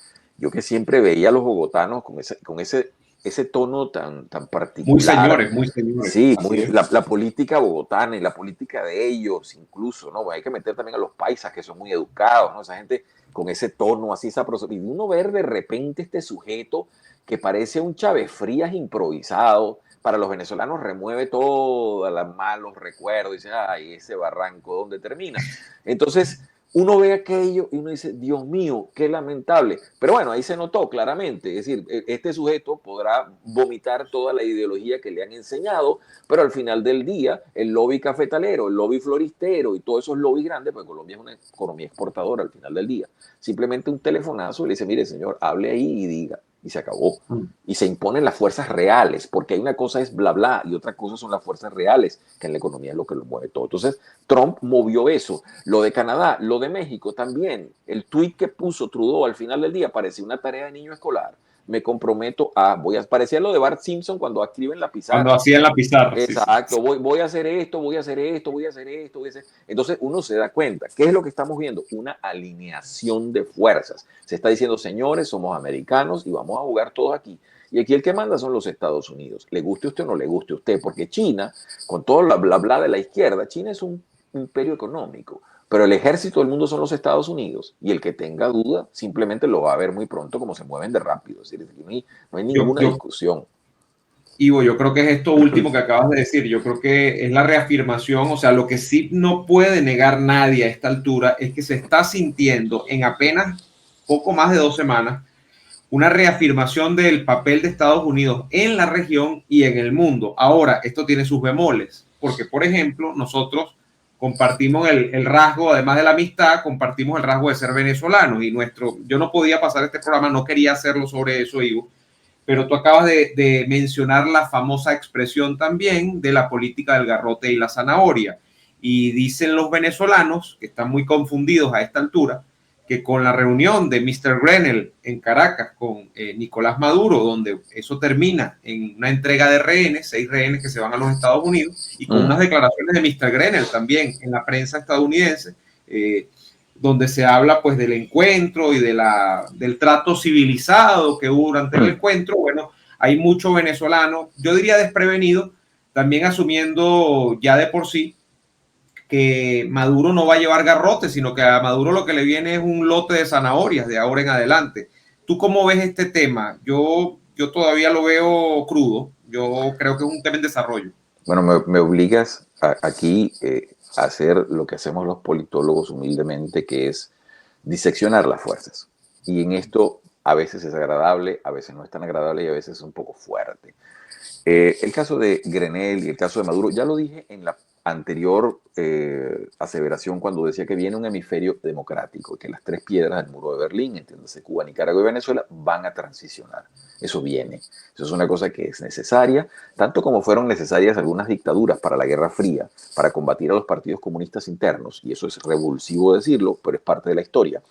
que siempre veía a los bogotanos con ese tono tan particular. Muy señores. Sí, la política bogotana y la política de ellos incluso, ¿no? Hay que meter también a los paisas que son muy educados, ¿no? Esa gente con ese tono así, y uno ver de repente este sujeto que parece un Chávez Frías improvisado, para los venezolanos remueve todos los malos recuerdos, y dice, ay, ese barranco, ¿dónde termina? Entonces, uno ve aquello y uno dice, Dios mío, qué lamentable. Pero bueno, ahí se notó claramente. Es decir, este sujeto podrá vomitar toda la ideología que le han enseñado, pero al final del día, el lobby cafetalero, el lobby floristero y todos esos lobbies grandes, pues Colombia es una economía exportadora al final del día. Simplemente un telefonazo y le dice, mire, señor, hable ahí y diga. Y se acabó. Y se imponen las fuerzas reales, porque hay una cosa es bla bla y otra cosa son las fuerzas reales, que en la economía es lo que lo mueve todo. Entonces, Trump movió eso. Lo de Canadá, lo de México también. El tuit que puso Trudeau al final del día parecía una tarea de niño escolar. Me comprometo a, parecía lo de Bart Simpson cuando escribe en la Cuando pizarra. hacía en la pizarra, sí, sí. Exacto, voy a hacer esto, voy a hacer esto, voy a hacer esto, voy a hacer... Entonces uno se da cuenta, ¿qué es lo que estamos viendo? Una alineación de fuerzas. Se está diciendo, señores, somos americanos y vamos a jugar todos aquí. Y aquí el que manda son los Estados Unidos. Le guste a usted o no le guste a usted, porque China, con todo la bla bla de la izquierda, China es un imperio económico, pero el ejército del mundo son los Estados Unidos. Y el que tenga duda simplemente lo va a ver muy pronto como se mueven de rápido. Es decir, no hay ninguna discusión. Ivo, yo creo que es esto último que acabas de decir. Yo creo que es la reafirmación, o sea, lo que sí no puede negar nadie a esta altura es que se está sintiendo en apenas poco más de 2 semanas una reafirmación del papel de Estados Unidos en la región y en el mundo. Ahora, esto tiene sus bemoles, porque, por ejemplo, nosotros compartimos el rasgo, además de la amistad, compartimos el rasgo de ser venezolanos y yo no podía pasar este programa, no quería hacerlo sobre eso, Ivo, pero tú acabas de mencionar la famosa expresión también de la política del garrote y la zanahoria. Y dicen los venezolanos, que están muy confundidos a esta altura, que con la reunión de Mr. Grenell en Caracas con Nicolás Maduro, donde eso termina en una entrega de rehenes, 6 rehenes que se van a los Estados Unidos, y con unas declaraciones de Mr. Grenell también en la prensa estadounidense, donde se habla pues del encuentro y del trato civilizado que hubo durante el encuentro. Bueno, hay mucho venezolano, yo diría desprevenido, también asumiendo ya de por sí que Maduro no va a llevar garrote, sino que a Maduro lo que le viene es un lote de zanahorias de ahora en adelante. ¿Tú cómo ves este tema? Yo todavía lo veo crudo, yo creo que es un tema en desarrollo. Bueno, me obligas aquí a hacer lo que hacemos los politólogos humildemente, que es diseccionar las fuerzas. Y en esto a veces es agradable, a veces no es tan agradable y a veces es un poco fuerte. El caso de Grenell y el caso de Maduro, ya lo dije en la anterior aseveración cuando decía que viene un hemisferio democrático, que las 3 piedras del muro de Berlín, entiéndase Cuba, Nicaragua y Venezuela, van a transicionar. Eso viene. Eso es una cosa que es necesaria, tanto como fueron necesarias algunas dictaduras para la Guerra Fría, para combatir a los partidos comunistas internos, y eso es revulsivo decirlo, pero es parte de la historia.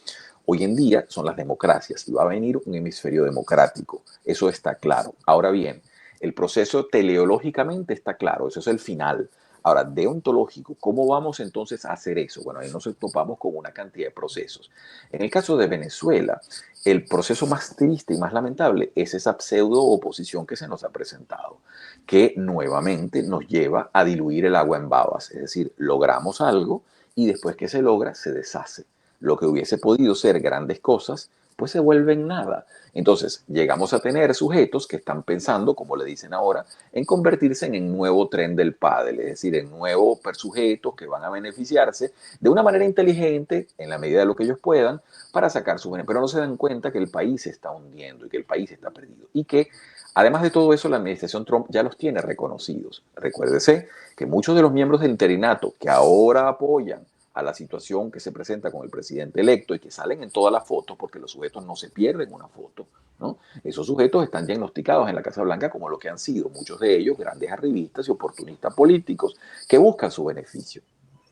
Hoy en día son las democracias y va a venir un hemisferio democrático. Eso está claro. Ahora bien, el proceso teleológicamente está claro, eso es el final. Ahora, deontológico, ¿cómo vamos entonces a hacer eso? Bueno, ahí nos topamos con una cantidad de procesos. En el caso de Venezuela, el proceso más triste y más lamentable es esa pseudo oposición que se nos ha presentado, que nuevamente nos lleva a diluir el agua en babas. Es decir, logramos algo y después que se logra, se deshace. Lo que hubiese podido ser grandes cosas, pues se vuelve en nada. Entonces, llegamos a tener sujetos que están pensando, como le dicen ahora, en convertirse en el nuevo tren del pádel, es decir, en nuevos sujetos que van a beneficiarse de una manera inteligente, en la medida de lo que ellos puedan, para sacar su beneficio. Pero no se dan cuenta que el país se está hundiendo y que el país está perdido. Y que, además de todo eso, la administración Trump ya los tiene reconocidos. Recuérdese que muchos de los miembros del interinato que ahora apoyan a la situación que se presenta con el presidente electo y que salen en todas las fotos, porque los sujetos no se pierden una foto, ¿no? Esos sujetos están diagnosticados en la Casa Blanca como lo que han sido, muchos de ellos grandes arribistas y oportunistas políticos que buscan su beneficio.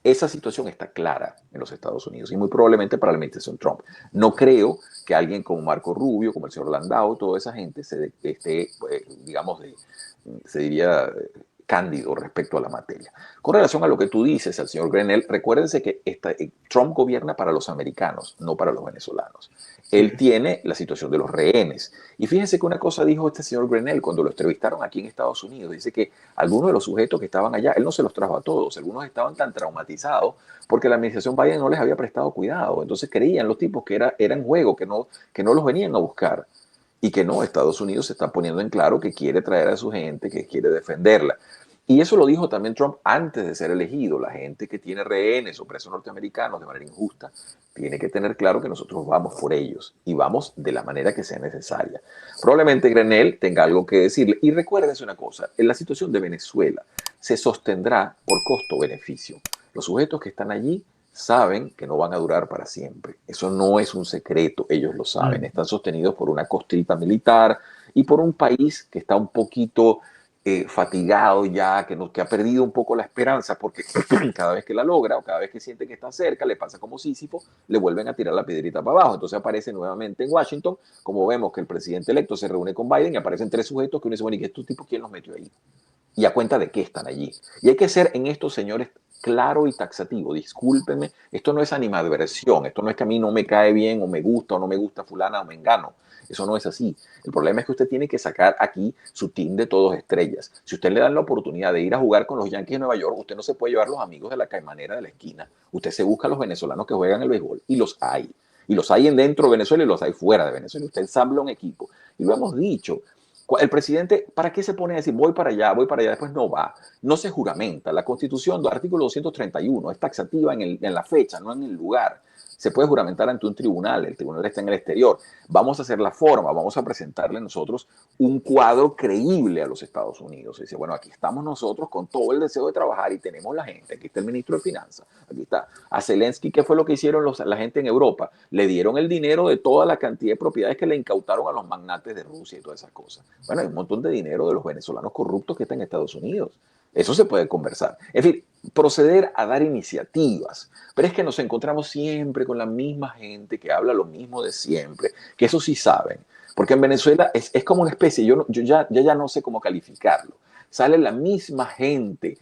Esa situación está clara en los Estados Unidos y muy probablemente para la administración Trump. No creo que alguien como Marco Rubio, como el señor Landau, toda esa gente esté, digamos, se diría cándido respecto a la materia. Con relación a lo que tú dices, al señor Grenell, recuérdense que Trump gobierna para los americanos, no para los venezolanos. Él tiene la situación de los rehenes. Y fíjense que una cosa dijo este señor Grenell cuando lo entrevistaron aquí en Estados Unidos. Dice que algunos de los sujetos que estaban allá, él no se los trajo a todos, algunos estaban tan traumatizados porque la administración Biden no les había prestado cuidado. Entonces creían los tipos que era en juego, que no los venían a buscar. Y que no, Estados Unidos se está poniendo en claro que quiere traer a su gente, que quiere defenderla. Y eso lo dijo también Trump antes de ser elegido. La gente que tiene rehenes o presos norteamericanos de manera injusta tiene que tener claro que nosotros vamos por ellos y vamos de la manera que sea necesaria. Probablemente Grenell tenga algo que decirle. Y recuérdense una cosa, en la situación de Venezuela se sostendrá por costo-beneficio. Los sujetos que están allí saben que no van a durar para siempre. Eso no es un secreto, ellos lo saben. Están sostenidos por una costrita militar y por un país que está un poquito fatigado ya, que ha perdido un poco la esperanza, porque cada vez que la logra o cada vez que siente que está cerca, le pasa como Sísifo, le vuelven a tirar la piedrita para abajo. Entonces aparece nuevamente en Washington, como vemos que el presidente electo se reúne con Biden y aparecen 3 sujetos que uno dice, bueno, ¿y estos tipos quién los metió ahí? Y a cuenta de qué están allí. Y hay que ser en estos señores claro y taxativo. Discúlpenme, esto no es animadversión, esto no es que a mí no me cae bien o me gusta o no me gusta fulana o mengano. Eso no es así. El problema es que usted tiene que sacar aquí su team de todos estrellas. Si usted le dan la oportunidad de ir a jugar con los Yankees de Nueva York, usted no se puede llevar los amigos de la caimanera de la esquina. Usted se busca a los venezolanos que juegan el béisbol y los hay. Y los hay dentro de Venezuela y los hay fuera de Venezuela. Usted ensambla un equipo. Y lo hemos dicho. El presidente, ¿para qué se pone a decir voy para allá, después no va? No se juramenta. La Constitución, artículo 231, es taxativa en la fecha, no en el lugar. Se puede juramentar ante un tribunal, el tribunal está en el exterior. Vamos a hacer la forma, vamos a presentarle nosotros un cuadro creíble a los Estados Unidos. Y dice, bueno, aquí estamos nosotros con todo el deseo de trabajar y tenemos la gente. Aquí está el ministro de Finanzas, aquí está. A Zelensky, ¿qué fue lo que hicieron la gente en Europa? Le dieron el dinero de toda la cantidad de propiedades que le incautaron a los magnates de Rusia y todas esas cosas. Bueno, hay un montón de dinero de los venezolanos corruptos que están en Estados Unidos. Eso se puede conversar. En fin, proceder a dar iniciativas. Pero es que nos encontramos siempre con la misma gente que habla lo mismo de siempre, que eso sí saben. Porque en Venezuela es como una especie, yo ya no sé cómo calificarlo. Sale la misma gente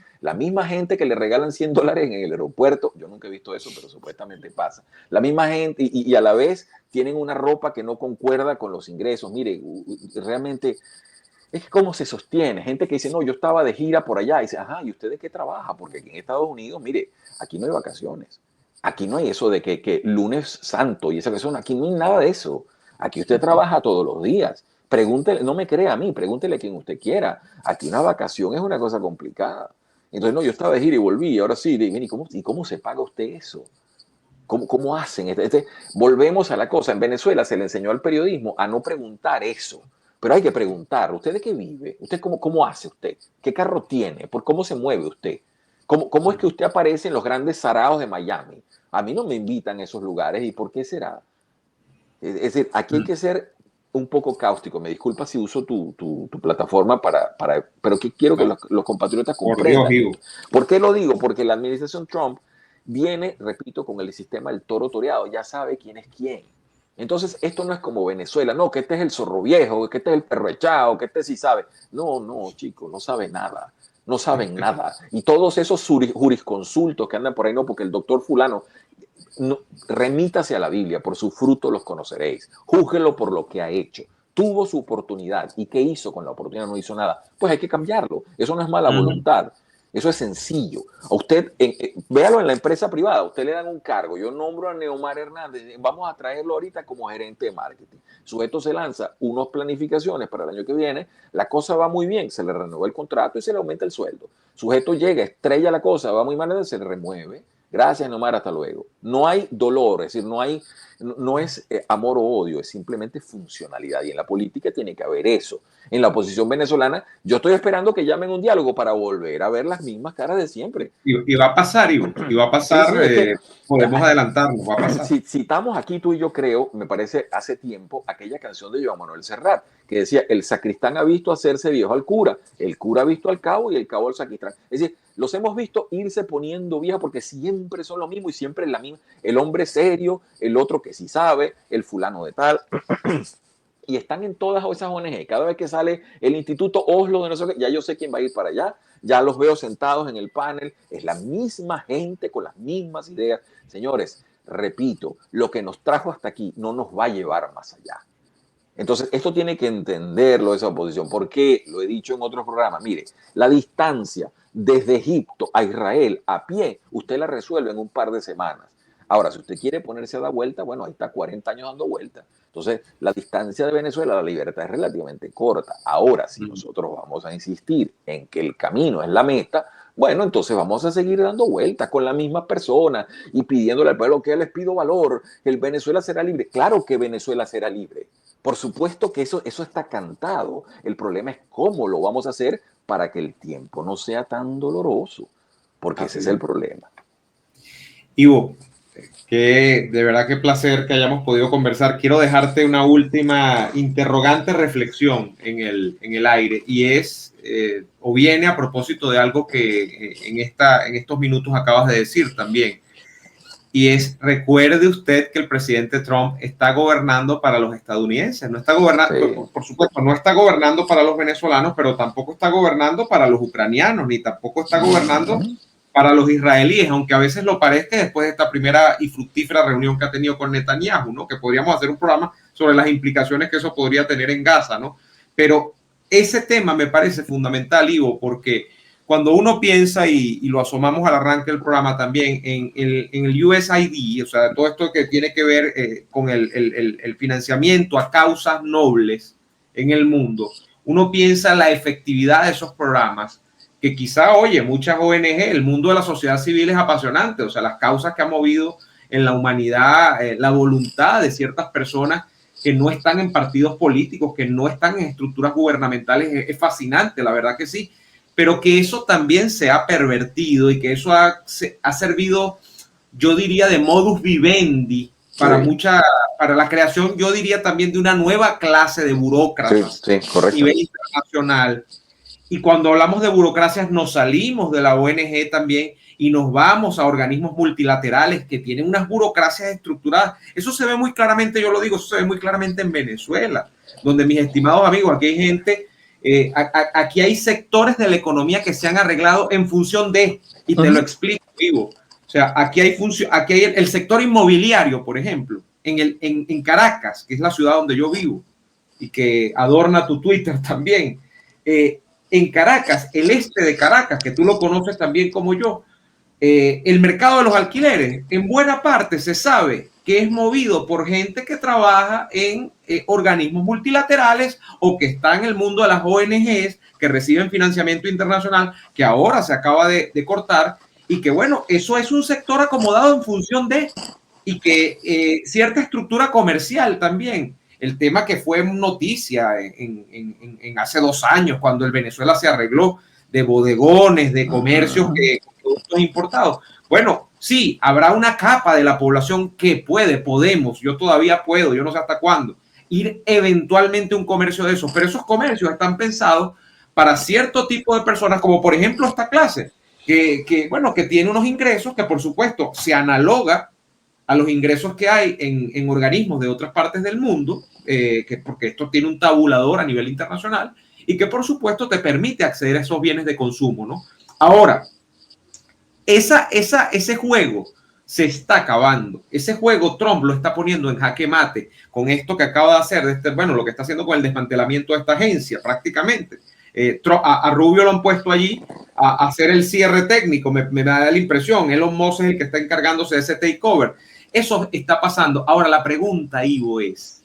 que le regalan $100 en el aeropuerto. Yo nunca he visto eso, pero supuestamente pasa. La misma gente y a la vez tienen una ropa que no concuerda con los ingresos. Mire, realmente es que cómo se sostiene. Gente que dice, no, yo estaba de gira por allá. Y dice, ajá, ¿y usted de qué trabaja? Porque aquí en Estados Unidos, mire, aquí no hay vacaciones. Aquí no hay eso de que lunes santo y esa persona. Aquí no hay nada de eso. Aquí usted trabaja todos los días. Pregúntele, no me crea a mí, pregúntele a quien usted quiera. Aquí una vacación es una cosa complicada. Entonces, no, yo estaba de gira y volví. Y ahora sí, ¿y cómo se paga usted eso? ¿Cómo hacen? Volvemos a la cosa. En Venezuela se le enseñó al periodismo a no preguntar eso. Pero hay que preguntar, ¿usted de qué vive? ¿Usted cómo hace usted? ¿Qué carro tiene? ¿Por cómo se mueve usted? ¿Cómo es que usted aparece en los grandes saraos de Miami? A mí no me invitan a esos lugares. ¿Y por qué será? Es decir, aquí hay que ser un poco cáustico. Me disculpa si uso tu plataforma pero que quiero que los compatriotas comprendan. ¿Por qué lo digo? Porque la administración Trump viene, repito, con el sistema del toro toreado. Ya sabe quién es quién. Entonces, esto no es como Venezuela. No, que este es el zorro viejo, que este es el perro echado, que este sí sabe. No, chicos, no sabe nada. No saben nada. Y todos esos jurisconsultos que andan por ahí, no, porque el doctor fulano, no, remítase a la Biblia, por su fruto los conoceréis. Júzguelo por lo que ha hecho. Tuvo su oportunidad. ¿Y qué hizo con la oportunidad? No hizo nada. Pues hay que cambiarlo. Eso no es mala voluntad. Eso es sencillo. A usted, véalo en la empresa privada, a usted le dan un cargo. Yo nombro a Neomar Hernández, vamos a traerlo ahorita como gerente de marketing. Sujeto se lanza unas planificaciones para el año que viene, la cosa va muy bien, se le renueva el contrato y se le aumenta el sueldo. Sujeto llega, estrella la cosa, va muy mal, se le remueve. Gracias, Neomar, hasta luego. No hay dolor, es decir, no es amor o odio, es simplemente funcionalidad. Y en la política tiene que haber eso. En la oposición venezolana, yo estoy esperando que llamen un diálogo para volver a ver las mismas caras de siempre. Y va a pasar, Ivo, y va a pasar, sí, podemos adelantarlo, va a pasar. Si citamos aquí tú y yo creo, me parece hace tiempo, aquella canción de Joan Manuel Serrat, que decía, el sacristán ha visto hacerse viejo al cura, el cura ha visto al cabo y el cabo al sacristán. Es decir, los hemos visto irse poniendo viejos porque siempre son lo mismo y siempre la misma. El hombre serio, el otro que sí sabe, el fulano de tal. Y están en todas esas ONG. Cada vez que sale el Instituto Oslo de nosotros, ya yo sé quién va a ir para allá, ya los veo sentados en el panel, es la misma gente con las mismas ideas. Señores, repito, lo que nos trajo hasta aquí no nos va a llevar más allá. Entonces, esto tiene que entenderlo esa oposición. ¿Por qué? Lo he dicho en otros programas. Mire, la distancia desde Egipto a Israel a pie, usted la resuelve en un par de semanas. Ahora, si usted quiere ponerse a dar vuelta, bueno, ahí está 40 años dando vuelta. Entonces, la distancia de Venezuela a la libertad es relativamente corta. Ahora, si nosotros vamos a insistir en que el camino es la meta, bueno, entonces vamos a seguir dando vueltas con la misma persona y pidiéndole al pueblo que les pido valor, el Venezuela será libre. Claro que Venezuela será libre. Por supuesto que eso está cantado. El problema es cómo lo vamos a hacer para que el tiempo no sea tan doloroso, porque ese es el problema. Ivo, que de verdad qué placer que hayamos podido conversar. Quiero dejarte una última interrogante reflexión en el aire y es, o viene a propósito de algo que en estos minutos acabas de decir también. Y es, recuerde usted que el presidente Trump está gobernando para los estadounidenses, no está gobernando, sí. Por supuesto, no está gobernando para los venezolanos, pero tampoco está gobernando para los ucranianos, ni tampoco está gobernando para los israelíes, aunque a veces lo parezca después de esta primera y fructífera reunión que ha tenido con Netanyahu, ¿no? Que podríamos hacer un programa sobre las implicaciones que eso podría tener en Gaza, ¿no? Pero ese tema me parece fundamental, Ivo, porque cuando uno piensa, y lo asomamos al arranque del programa también, en el USAID, o sea, todo esto que tiene que ver con el financiamiento a causas nobles en el mundo, uno piensa la efectividad de esos programas, que quizá, oye, muchas ONG, el mundo de la sociedad civil es apasionante, o sea, las causas que ha movido en la humanidad, la voluntad de ciertas personas que no están en partidos políticos, que no están en estructuras gubernamentales, es fascinante, la verdad que sí, pero que eso también se ha pervertido y que eso ha servido, yo diría, de modus vivendi para para la creación, yo diría también de una nueva clase de burócratas a nivel internacional. Y cuando hablamos de burocracias nos salimos de la ONG también y nos vamos a organismos multilaterales que tienen unas burocracias estructuradas. Eso se ve muy claramente, yo lo digo, eso se ve muy claramente en Venezuela, donde, mis estimados amigos, aquí hay gente, aquí hay sectores de la economía que se han arreglado en función de, y te lo explico, Ivo. O sea, aquí hay el sector inmobiliario, por ejemplo, en Caracas, que es la ciudad donde yo vivo y que adorna tu Twitter también. En Caracas, el este de Caracas, que tú lo conoces también como yo, el mercado de los alquileres, en buena parte se sabe que es movido por gente que trabaja en organismos multilaterales o que está en el mundo de las ONGs que reciben financiamiento internacional, que ahora se acaba de cortar, y que, bueno, eso es un sector acomodado en función de, y que cierta estructura comercial también. El tema que fue noticia en hace 2 años, cuando el Venezuela se arregló de bodegones, de comercios que productos importados. Bueno, sí, habrá una capa de la población que podemos, yo todavía puedo, yo no sé hasta cuándo, ir eventualmente a un comercio de esos, pero esos comercios están pensados para cierto tipo de personas, como por ejemplo esta clase, que tiene unos ingresos que por supuesto se analoga a los ingresos que hay en organismos de otras partes del mundo, porque esto tiene un tabulador a nivel internacional y que por supuesto te permite acceder a esos bienes de consumo, ¿no? Ahora, ese juego se está acabando. Ese juego Trump lo está poniendo en jaque mate con esto que acaba de hacer, lo que está haciendo con el desmantelamiento de esta agencia prácticamente. A Rubio lo han puesto allí a hacer el cierre técnico, me da la impresión. Elon Musk es el que está encargándose de ese takeover. Eso está pasando. Ahora la pregunta, Ivo, es,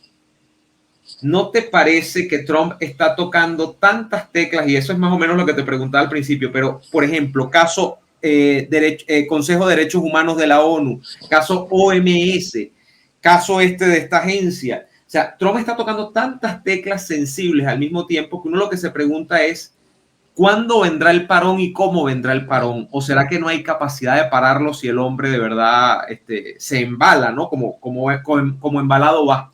¿no te parece que Trump está tocando tantas teclas? Y eso es más o menos lo que te preguntaba al principio, pero por ejemplo, caso Consejo de Derechos Humanos de la ONU, caso OMS, caso de esta agencia. O sea, Trump está tocando tantas teclas sensibles al mismo tiempo que uno lo que se pregunta es, ¿cuándo vendrá el parón y cómo vendrá el parón? ¿O será que no hay capacidad de pararlo si el hombre de verdad se embala, ¿no? Como embalado va?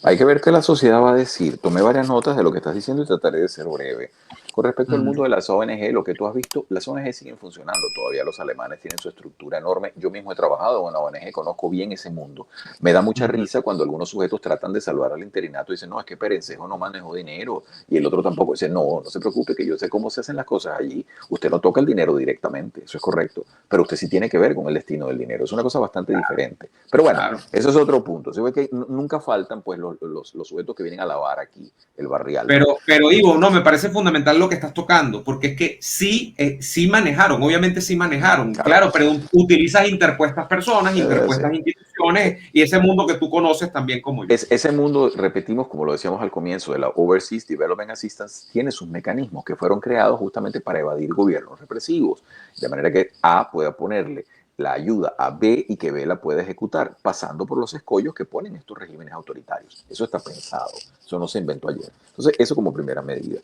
Hay que ver qué la sociedad va a decir. Tomé varias notas de lo que estás diciendo y trataré de ser breve. Con respecto al mundo de las ONG, lo que tú has visto, las ONG siguen funcionando todavía. Los alemanes tienen su estructura enorme. Yo mismo he trabajado en una ONG, conozco bien ese mundo. Me da mucha risa cuando algunos sujetos tratan de salvar al interinato y dicen, no, es que Perencejo no manejó dinero. Y el otro tampoco. Dice, no se preocupe, que yo sé cómo se hacen las cosas allí. Usted no toca el dinero directamente, eso es correcto. Pero usted sí tiene que ver con el destino del dinero. Es una cosa bastante diferente. Pero bueno, eso es otro punto. Se ve que nunca faltan pues los sujetos que vienen a lavar aquí el barrial. Pero Ivo, no, me parece fundamental lo que estás tocando, porque es que sí manejaron, obviamente sí manejaron, claro, pero utilizas interpuestas personas, interpuestas instituciones y ese mundo que tú conoces también como yo. Ese mundo, repetimos, como lo decíamos al comienzo, de la Overseas Development Assistance, tiene sus mecanismos que fueron creados justamente para evadir gobiernos represivos, de manera que A pueda ponerle la ayuda a B y que B la pueda ejecutar, pasando por los escollos que ponen estos regímenes autoritarios. Eso está pensado, eso no se inventó ayer. Entonces, eso como primera medida.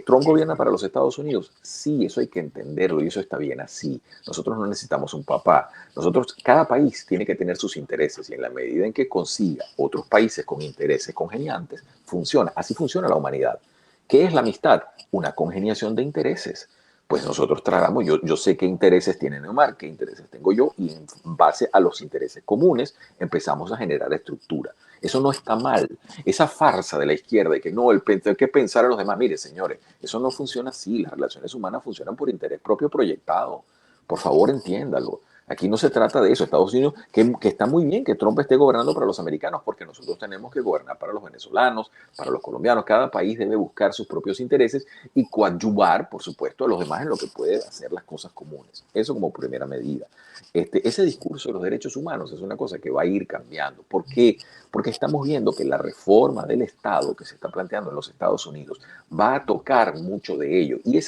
¿Trump gobierna para los Estados Unidos? Sí, eso hay que entenderlo y eso está bien así. Nosotros no necesitamos un papá. Nosotros, cada país tiene que tener sus intereses y en la medida en que consiga otros países con intereses congeniantes, funciona. Así funciona la humanidad. ¿Qué es la amistad? Una congeniación de intereses. Pues nosotros tratamos, yo sé qué intereses tiene Neomar, qué intereses tengo yo, y en base a los intereses comunes empezamos a generar estructura. Eso no está mal. Esa farsa de la izquierda de que no, hay que pensar en los demás. Mire, señores, eso no funciona así. Las relaciones humanas funcionan por interés propio proyectado. Por favor, entiéndalo. Aquí no se trata de eso. Estados Unidos, que está muy bien que Trump esté gobernando para los americanos, porque nosotros tenemos que gobernar para los venezolanos, para los colombianos. Cada país debe buscar sus propios intereses y coadyuvar, por supuesto, a los demás en lo que puede hacer las cosas comunes. Eso como primera medida. Ese discurso de los derechos humanos es una cosa que va a ir cambiando. ¿Por qué? Porque estamos viendo que la reforma del Estado que se está planteando en los Estados Unidos va a tocar mucho de ello. Y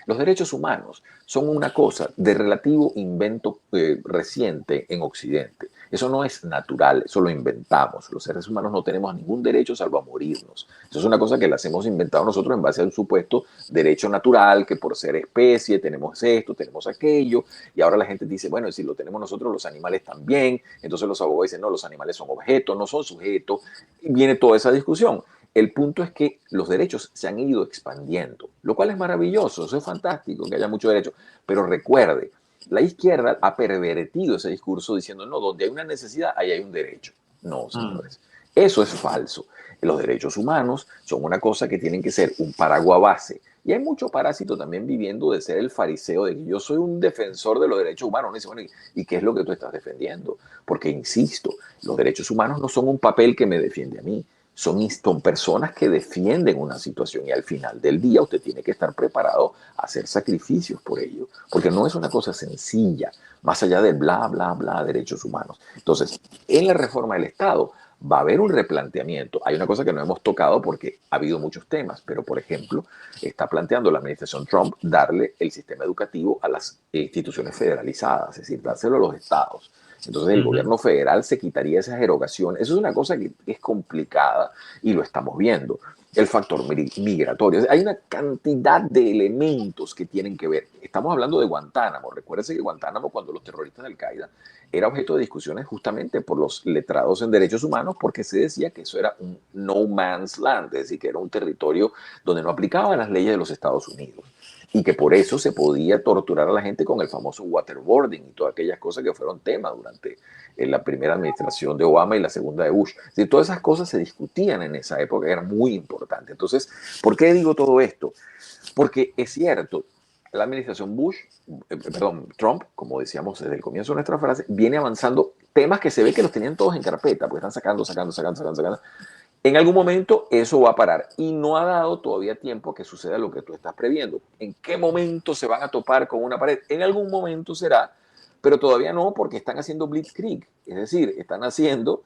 los derechos humanos son una cosa de relativo invento reciente en Occidente. Eso no es natural, eso lo inventamos. Los seres humanos no tenemos ningún derecho salvo a morirnos. Eso es una cosa que las hemos inventado nosotros en base a un supuesto derecho natural, que por ser especie tenemos esto, tenemos aquello, y ahora la gente dice, bueno, si lo tenemos nosotros, los animales también. Entonces los abogados dicen, no, los animales son objetos, no son sujetos, y viene toda esa discusión. El punto es que los derechos se han ido expandiendo, lo cual es maravilloso, eso es fantástico, que haya muchos derechos, pero recuerde, la izquierda ha pervertido ese discurso diciendo, no, donde hay una necesidad, ahí hay un derecho. No, señores, eso es falso. Los derechos humanos son una cosa que tienen que ser un paraguas base. Y hay mucho parásito también viviendo de ser el fariseo de que yo soy un defensor de los derechos humanos. Y dice, bueno, ¿y qué es lo que tú estás defendiendo? Porque, insisto, los derechos humanos no son un papel que me defiende a mí. Son personas que defienden una situación y al final del día usted tiene que estar preparado a hacer sacrificios por ello, porque no es una cosa sencilla, más allá de bla, bla, bla, derechos humanos. Entonces, en la reforma del Estado va a haber un replanteamiento. Hay una cosa que no hemos tocado porque ha habido muchos temas, pero por ejemplo, está planteando la administración Trump darle el sistema educativo a las instituciones federalizadas, es decir, dárselo a los estados. Entonces el gobierno federal se quitaría esas erogaciones. Eso es una cosa que es complicada y lo estamos viendo. El factor migratorio. Hay una cantidad de elementos que tienen que ver. Estamos hablando de Guantánamo. Recuérdense que Guantánamo, cuando los terroristas de Al-Qaeda, era objeto de discusiones justamente por los letrados en derechos humanos, porque se decía que eso era un no man's land, es decir, que era un territorio donde no aplicaban las leyes de los Estados Unidos. Y que por eso se podía torturar a la gente con el famoso waterboarding y todas aquellas cosas que fueron tema durante la primera administración de Obama y la segunda de Bush. Y todas esas cosas se discutían en esa época, era muy importante. Entonces, ¿por qué digo todo esto? Porque es cierto, la administración Trump, como decíamos desde el comienzo de nuestra frase, viene avanzando temas que se ve que los tenían todos en carpeta, porque están sacando. En algún momento eso va a parar y no ha dado todavía tiempo a que suceda lo que tú estás previendo. ¿En qué momento se van a topar con una pared? En algún momento será, pero todavía no, porque están haciendo blitzkrieg, es decir, están haciendo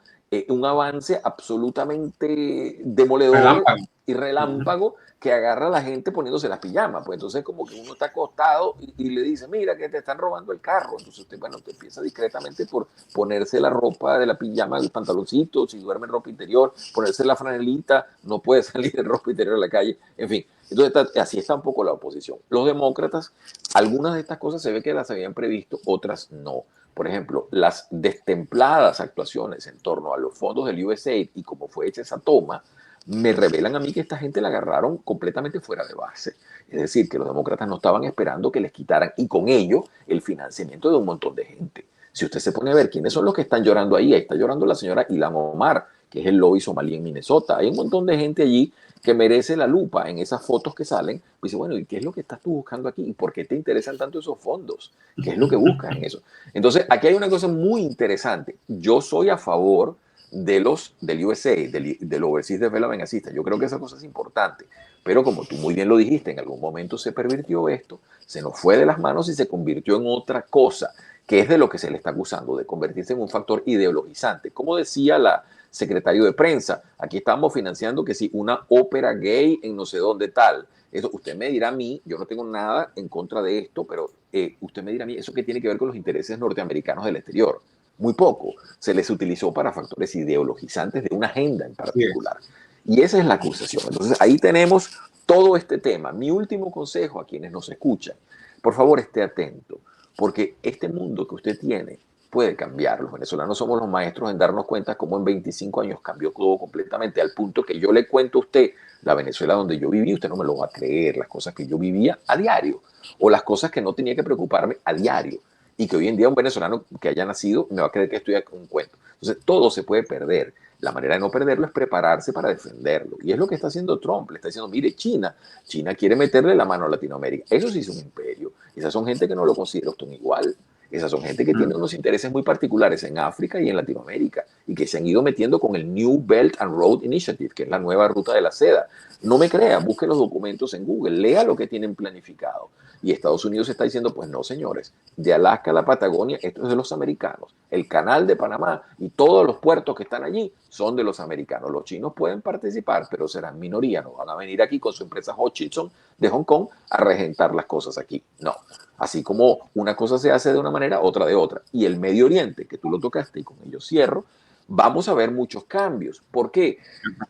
un avance absolutamente demoledor y relámpago que agarra a la gente poniéndose las pijamas. Pues entonces como que uno está acostado y le dice, mira que te están robando el carro. Entonces usted, bueno, te empieza discretamente por ponerse la ropa de la pijama, el pantaloncito, si duerme en ropa interior, ponerse la franelita, no puede salir en ropa interior a la calle, en fin. Entonces así está un poco la oposición. Los demócratas, algunas de estas cosas se ve que las habían previsto, otras no. Por ejemplo, las destempladas actuaciones en torno a los fondos del USAID y cómo fue hecha esa toma, me revelan a mí que esta gente la agarraron completamente fuera de base. Es decir, que los demócratas no estaban esperando que les quitaran y con ello el financiamiento de un montón de gente. Si usted se pone a ver quiénes son los que están llorando ahí está llorando la señora Ilhan Omar, que es el lobby somalí en Minnesota. Hay un montón de gente allí que merece la lupa en esas fotos que salen. Dice, bueno, ¿y qué es lo que estás tú buscando aquí? ¿Y por qué te interesan tanto esos fondos? ¿Qué es lo que buscas en eso? Entonces, aquí hay una cosa muy interesante. Yo soy a favor del USA, del Overseas Development Assistance. Yo creo que esa cosa es importante. Pero como tú muy bien lo dijiste, en algún momento se pervirtió esto, se nos fue de las manos y se convirtió en otra cosa, que es de lo que se le está acusando, de convertirse en un factor ideologizante. Como decía la secretario de prensa, aquí estamos financiando que si una ópera gay en no sé dónde tal. Eso, usted me dirá a mí, yo no tengo nada en contra de esto, pero usted me dirá a mí, ¿eso qué tiene que ver con los intereses norteamericanos del exterior? Muy poco. Se les utilizó para factores ideologizantes de una agenda en particular. Y esa es la acusación. Entonces ahí tenemos todo este tema. Mi último consejo a quienes nos escuchan, por favor esté atento, porque este mundo que usted tiene puede cambiar. Los venezolanos somos los maestros en darnos cuenta cómo en 25 años cambió todo completamente, al punto que yo le cuento a usted la Venezuela donde yo viví, usted no me lo va a creer, las cosas que yo vivía a diario, o las cosas que no tenía que preocuparme a diario, y que hoy en día un venezolano que haya nacido me va a creer que estoy con un cuento. Entonces todo se puede perder. La manera de no perderlo es prepararse para defenderlo. Y es lo que está haciendo Trump. Le está diciendo, mire, China quiere meterle la mano a Latinoamérica. Eso sí es un imperio. Esas son gente que no lo considera usted igual. Esas son gente que tiene unos intereses muy particulares en África y en Latinoamérica y que se han ido metiendo con el New Belt and Road Initiative, que es la nueva ruta de la seda. No me crea, busque los documentos en Google, lea lo que tienen planificado. Y Estados Unidos está diciendo, pues no, señores, de Alaska a la Patagonia, esto es de los americanos. El canal de Panamá y todos los puertos que están allí son de los americanos. Los chinos pueden participar, pero serán minoría, no van a venir aquí con su empresa Hutchison de Hong Kong a regentar las cosas aquí. No. Así como una cosa se hace de una manera, otra de otra. Y el Medio Oriente, que tú lo tocaste y con ello cierro, vamos a ver muchos cambios. ¿Por qué?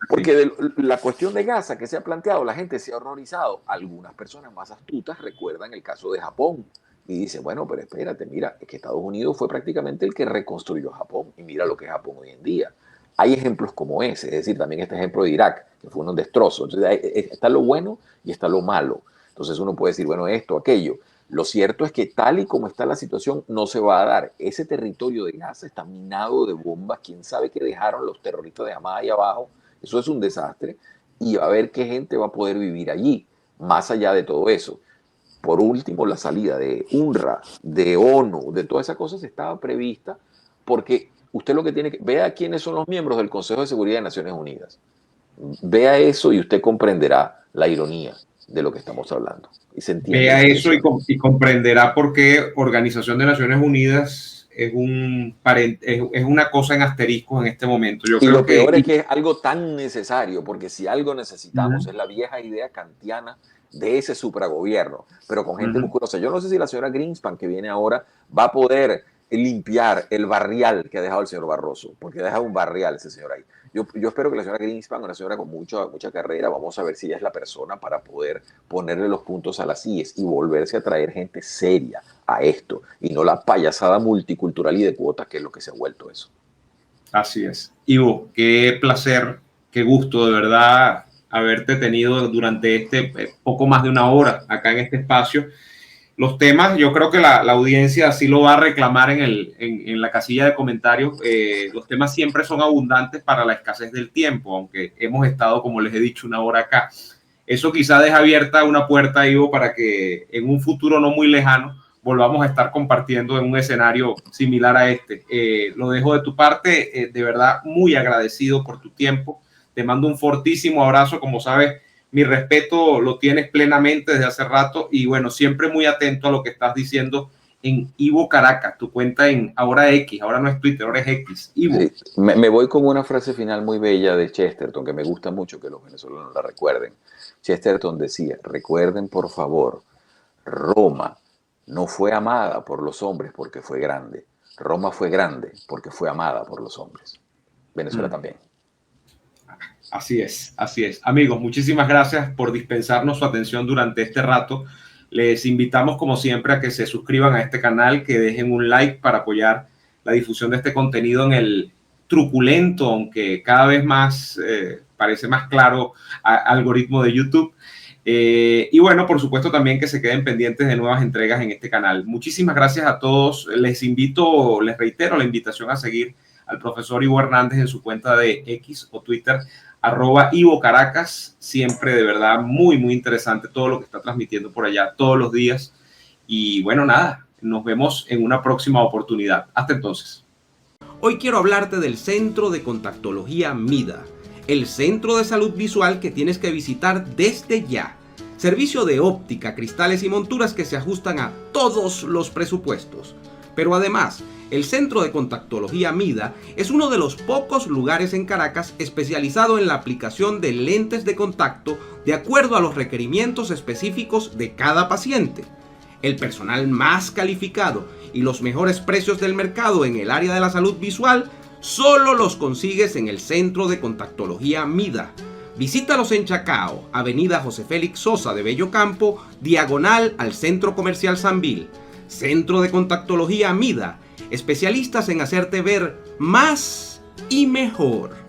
Porque de la cuestión de Gaza que se ha planteado, la gente se ha horrorizado. Algunas personas más astutas recuerdan el caso de Japón y dicen, bueno, pero espérate, mira, es que Estados Unidos fue prácticamente el que reconstruyó Japón y mira lo que es Japón hoy en día. Hay ejemplos como ese, es decir, también este ejemplo de Irak, que fue un destrozo. Entonces, está lo bueno y está lo malo. Entonces uno puede decir, bueno, esto, aquello. Lo cierto es que tal y como está la situación, no se va a dar. Ese territorio de Gaza está minado de bombas. ¿Quién sabe qué dejaron los terroristas de Hamas ahí abajo? Eso es un desastre. Y a ver qué gente va a poder vivir allí, más allá de todo eso. Por último, la salida de UNRWA, de ONU, de todas esas cosas estaba prevista porque usted lo que tiene que... Vea quiénes son los miembros del Consejo de Seguridad de Naciones Unidas. Vea eso y usted comprenderá la ironía de lo que estamos hablando. Y se entiende. Vea eso y comprenderá por qué Organización de Naciones Unidas es una cosa en asterisco en este momento. Yo y creo lo peor es que es algo tan necesario, porque si algo necesitamos es la vieja idea kantiana de ese supragobierno, pero con gente musculosa. Yo no sé si la señora Greenspan, que viene ahora, va a poder limpiar el barrial que ha dejado el señor Barroso, porque ha dejado un barrial ese señor ahí. Yo espero que la señora Greenspan, una señora con mucha carrera, vamos a ver si ella es la persona para poder ponerle los puntos a las IES y volverse a traer gente seria a esto, y no la payasada multicultural y de cuotas, que es lo que se ha vuelto eso. Así es. Ivo, qué placer, qué gusto de verdad haberte tenido durante poco más de una hora acá en este espacio. Los temas, yo creo que la audiencia así lo va a reclamar en la casilla de comentarios. Los temas siempre son abundantes para la escasez del tiempo, aunque hemos estado, como les he dicho, una hora acá. Eso quizá deja abierta una puerta, Ivo, para que en un futuro no muy lejano volvamos a estar compartiendo en un escenario similar a este. Lo dejo de tu parte, de verdad muy agradecido por tu tiempo. Te mando un fortísimo abrazo, como sabes. Mi respeto lo tienes plenamente desde hace rato y bueno, siempre muy atento a lo que estás diciendo en Ivo Caracas, tu cuenta en ahora X, ahora no es Twitter, ahora es X. Ivo. Sí, me voy con una frase final muy bella de Chesterton, que me gusta mucho que los venezolanos la recuerden. Chesterton decía, recuerden por favor, Roma no fue amada por los hombres porque fue grande. Roma fue grande porque fue amada por los hombres. Venezuela también. Así es, así es. Amigos, muchísimas gracias por dispensarnos su atención durante este rato. Les invitamos, como siempre, a que se suscriban a este canal, que dejen un like para apoyar la difusión de este contenido en el truculento, aunque cada vez más parece más claro, algoritmo de YouTube. Y bueno, por supuesto también que se queden pendientes de nuevas entregas en este canal. Muchísimas gracias a todos. Les reitero la invitación a seguir al profesor Ivo Hernández en su cuenta de X o Twitter, @Ivo Caracas. Siempre de verdad muy interesante todo lo que está transmitiendo por allá todos los días. Y bueno, nada, nos vemos en una próxima oportunidad. Hasta entonces. Hoy quiero hablarte del Centro de Contactología MIDA, el centro de salud visual que tienes que visitar desde ya. Servicio de óptica, cristales y monturas que se ajustan a todos los presupuestos. Pero además, el Centro de Contactología MIDA es uno de los pocos lugares en Caracas especializado en la aplicación de lentes de contacto de acuerdo a los requerimientos específicos de cada paciente. El personal más calificado y los mejores precios del mercado en el área de la salud visual solo los consigues en el Centro de Contactología MIDA. Visítalos en Chacao, Avenida José Félix Sosa de Bellocampo, diagonal al Centro Comercial Sambil. Centro de Contactología MIDA, especialistas en hacerte ver más y mejor.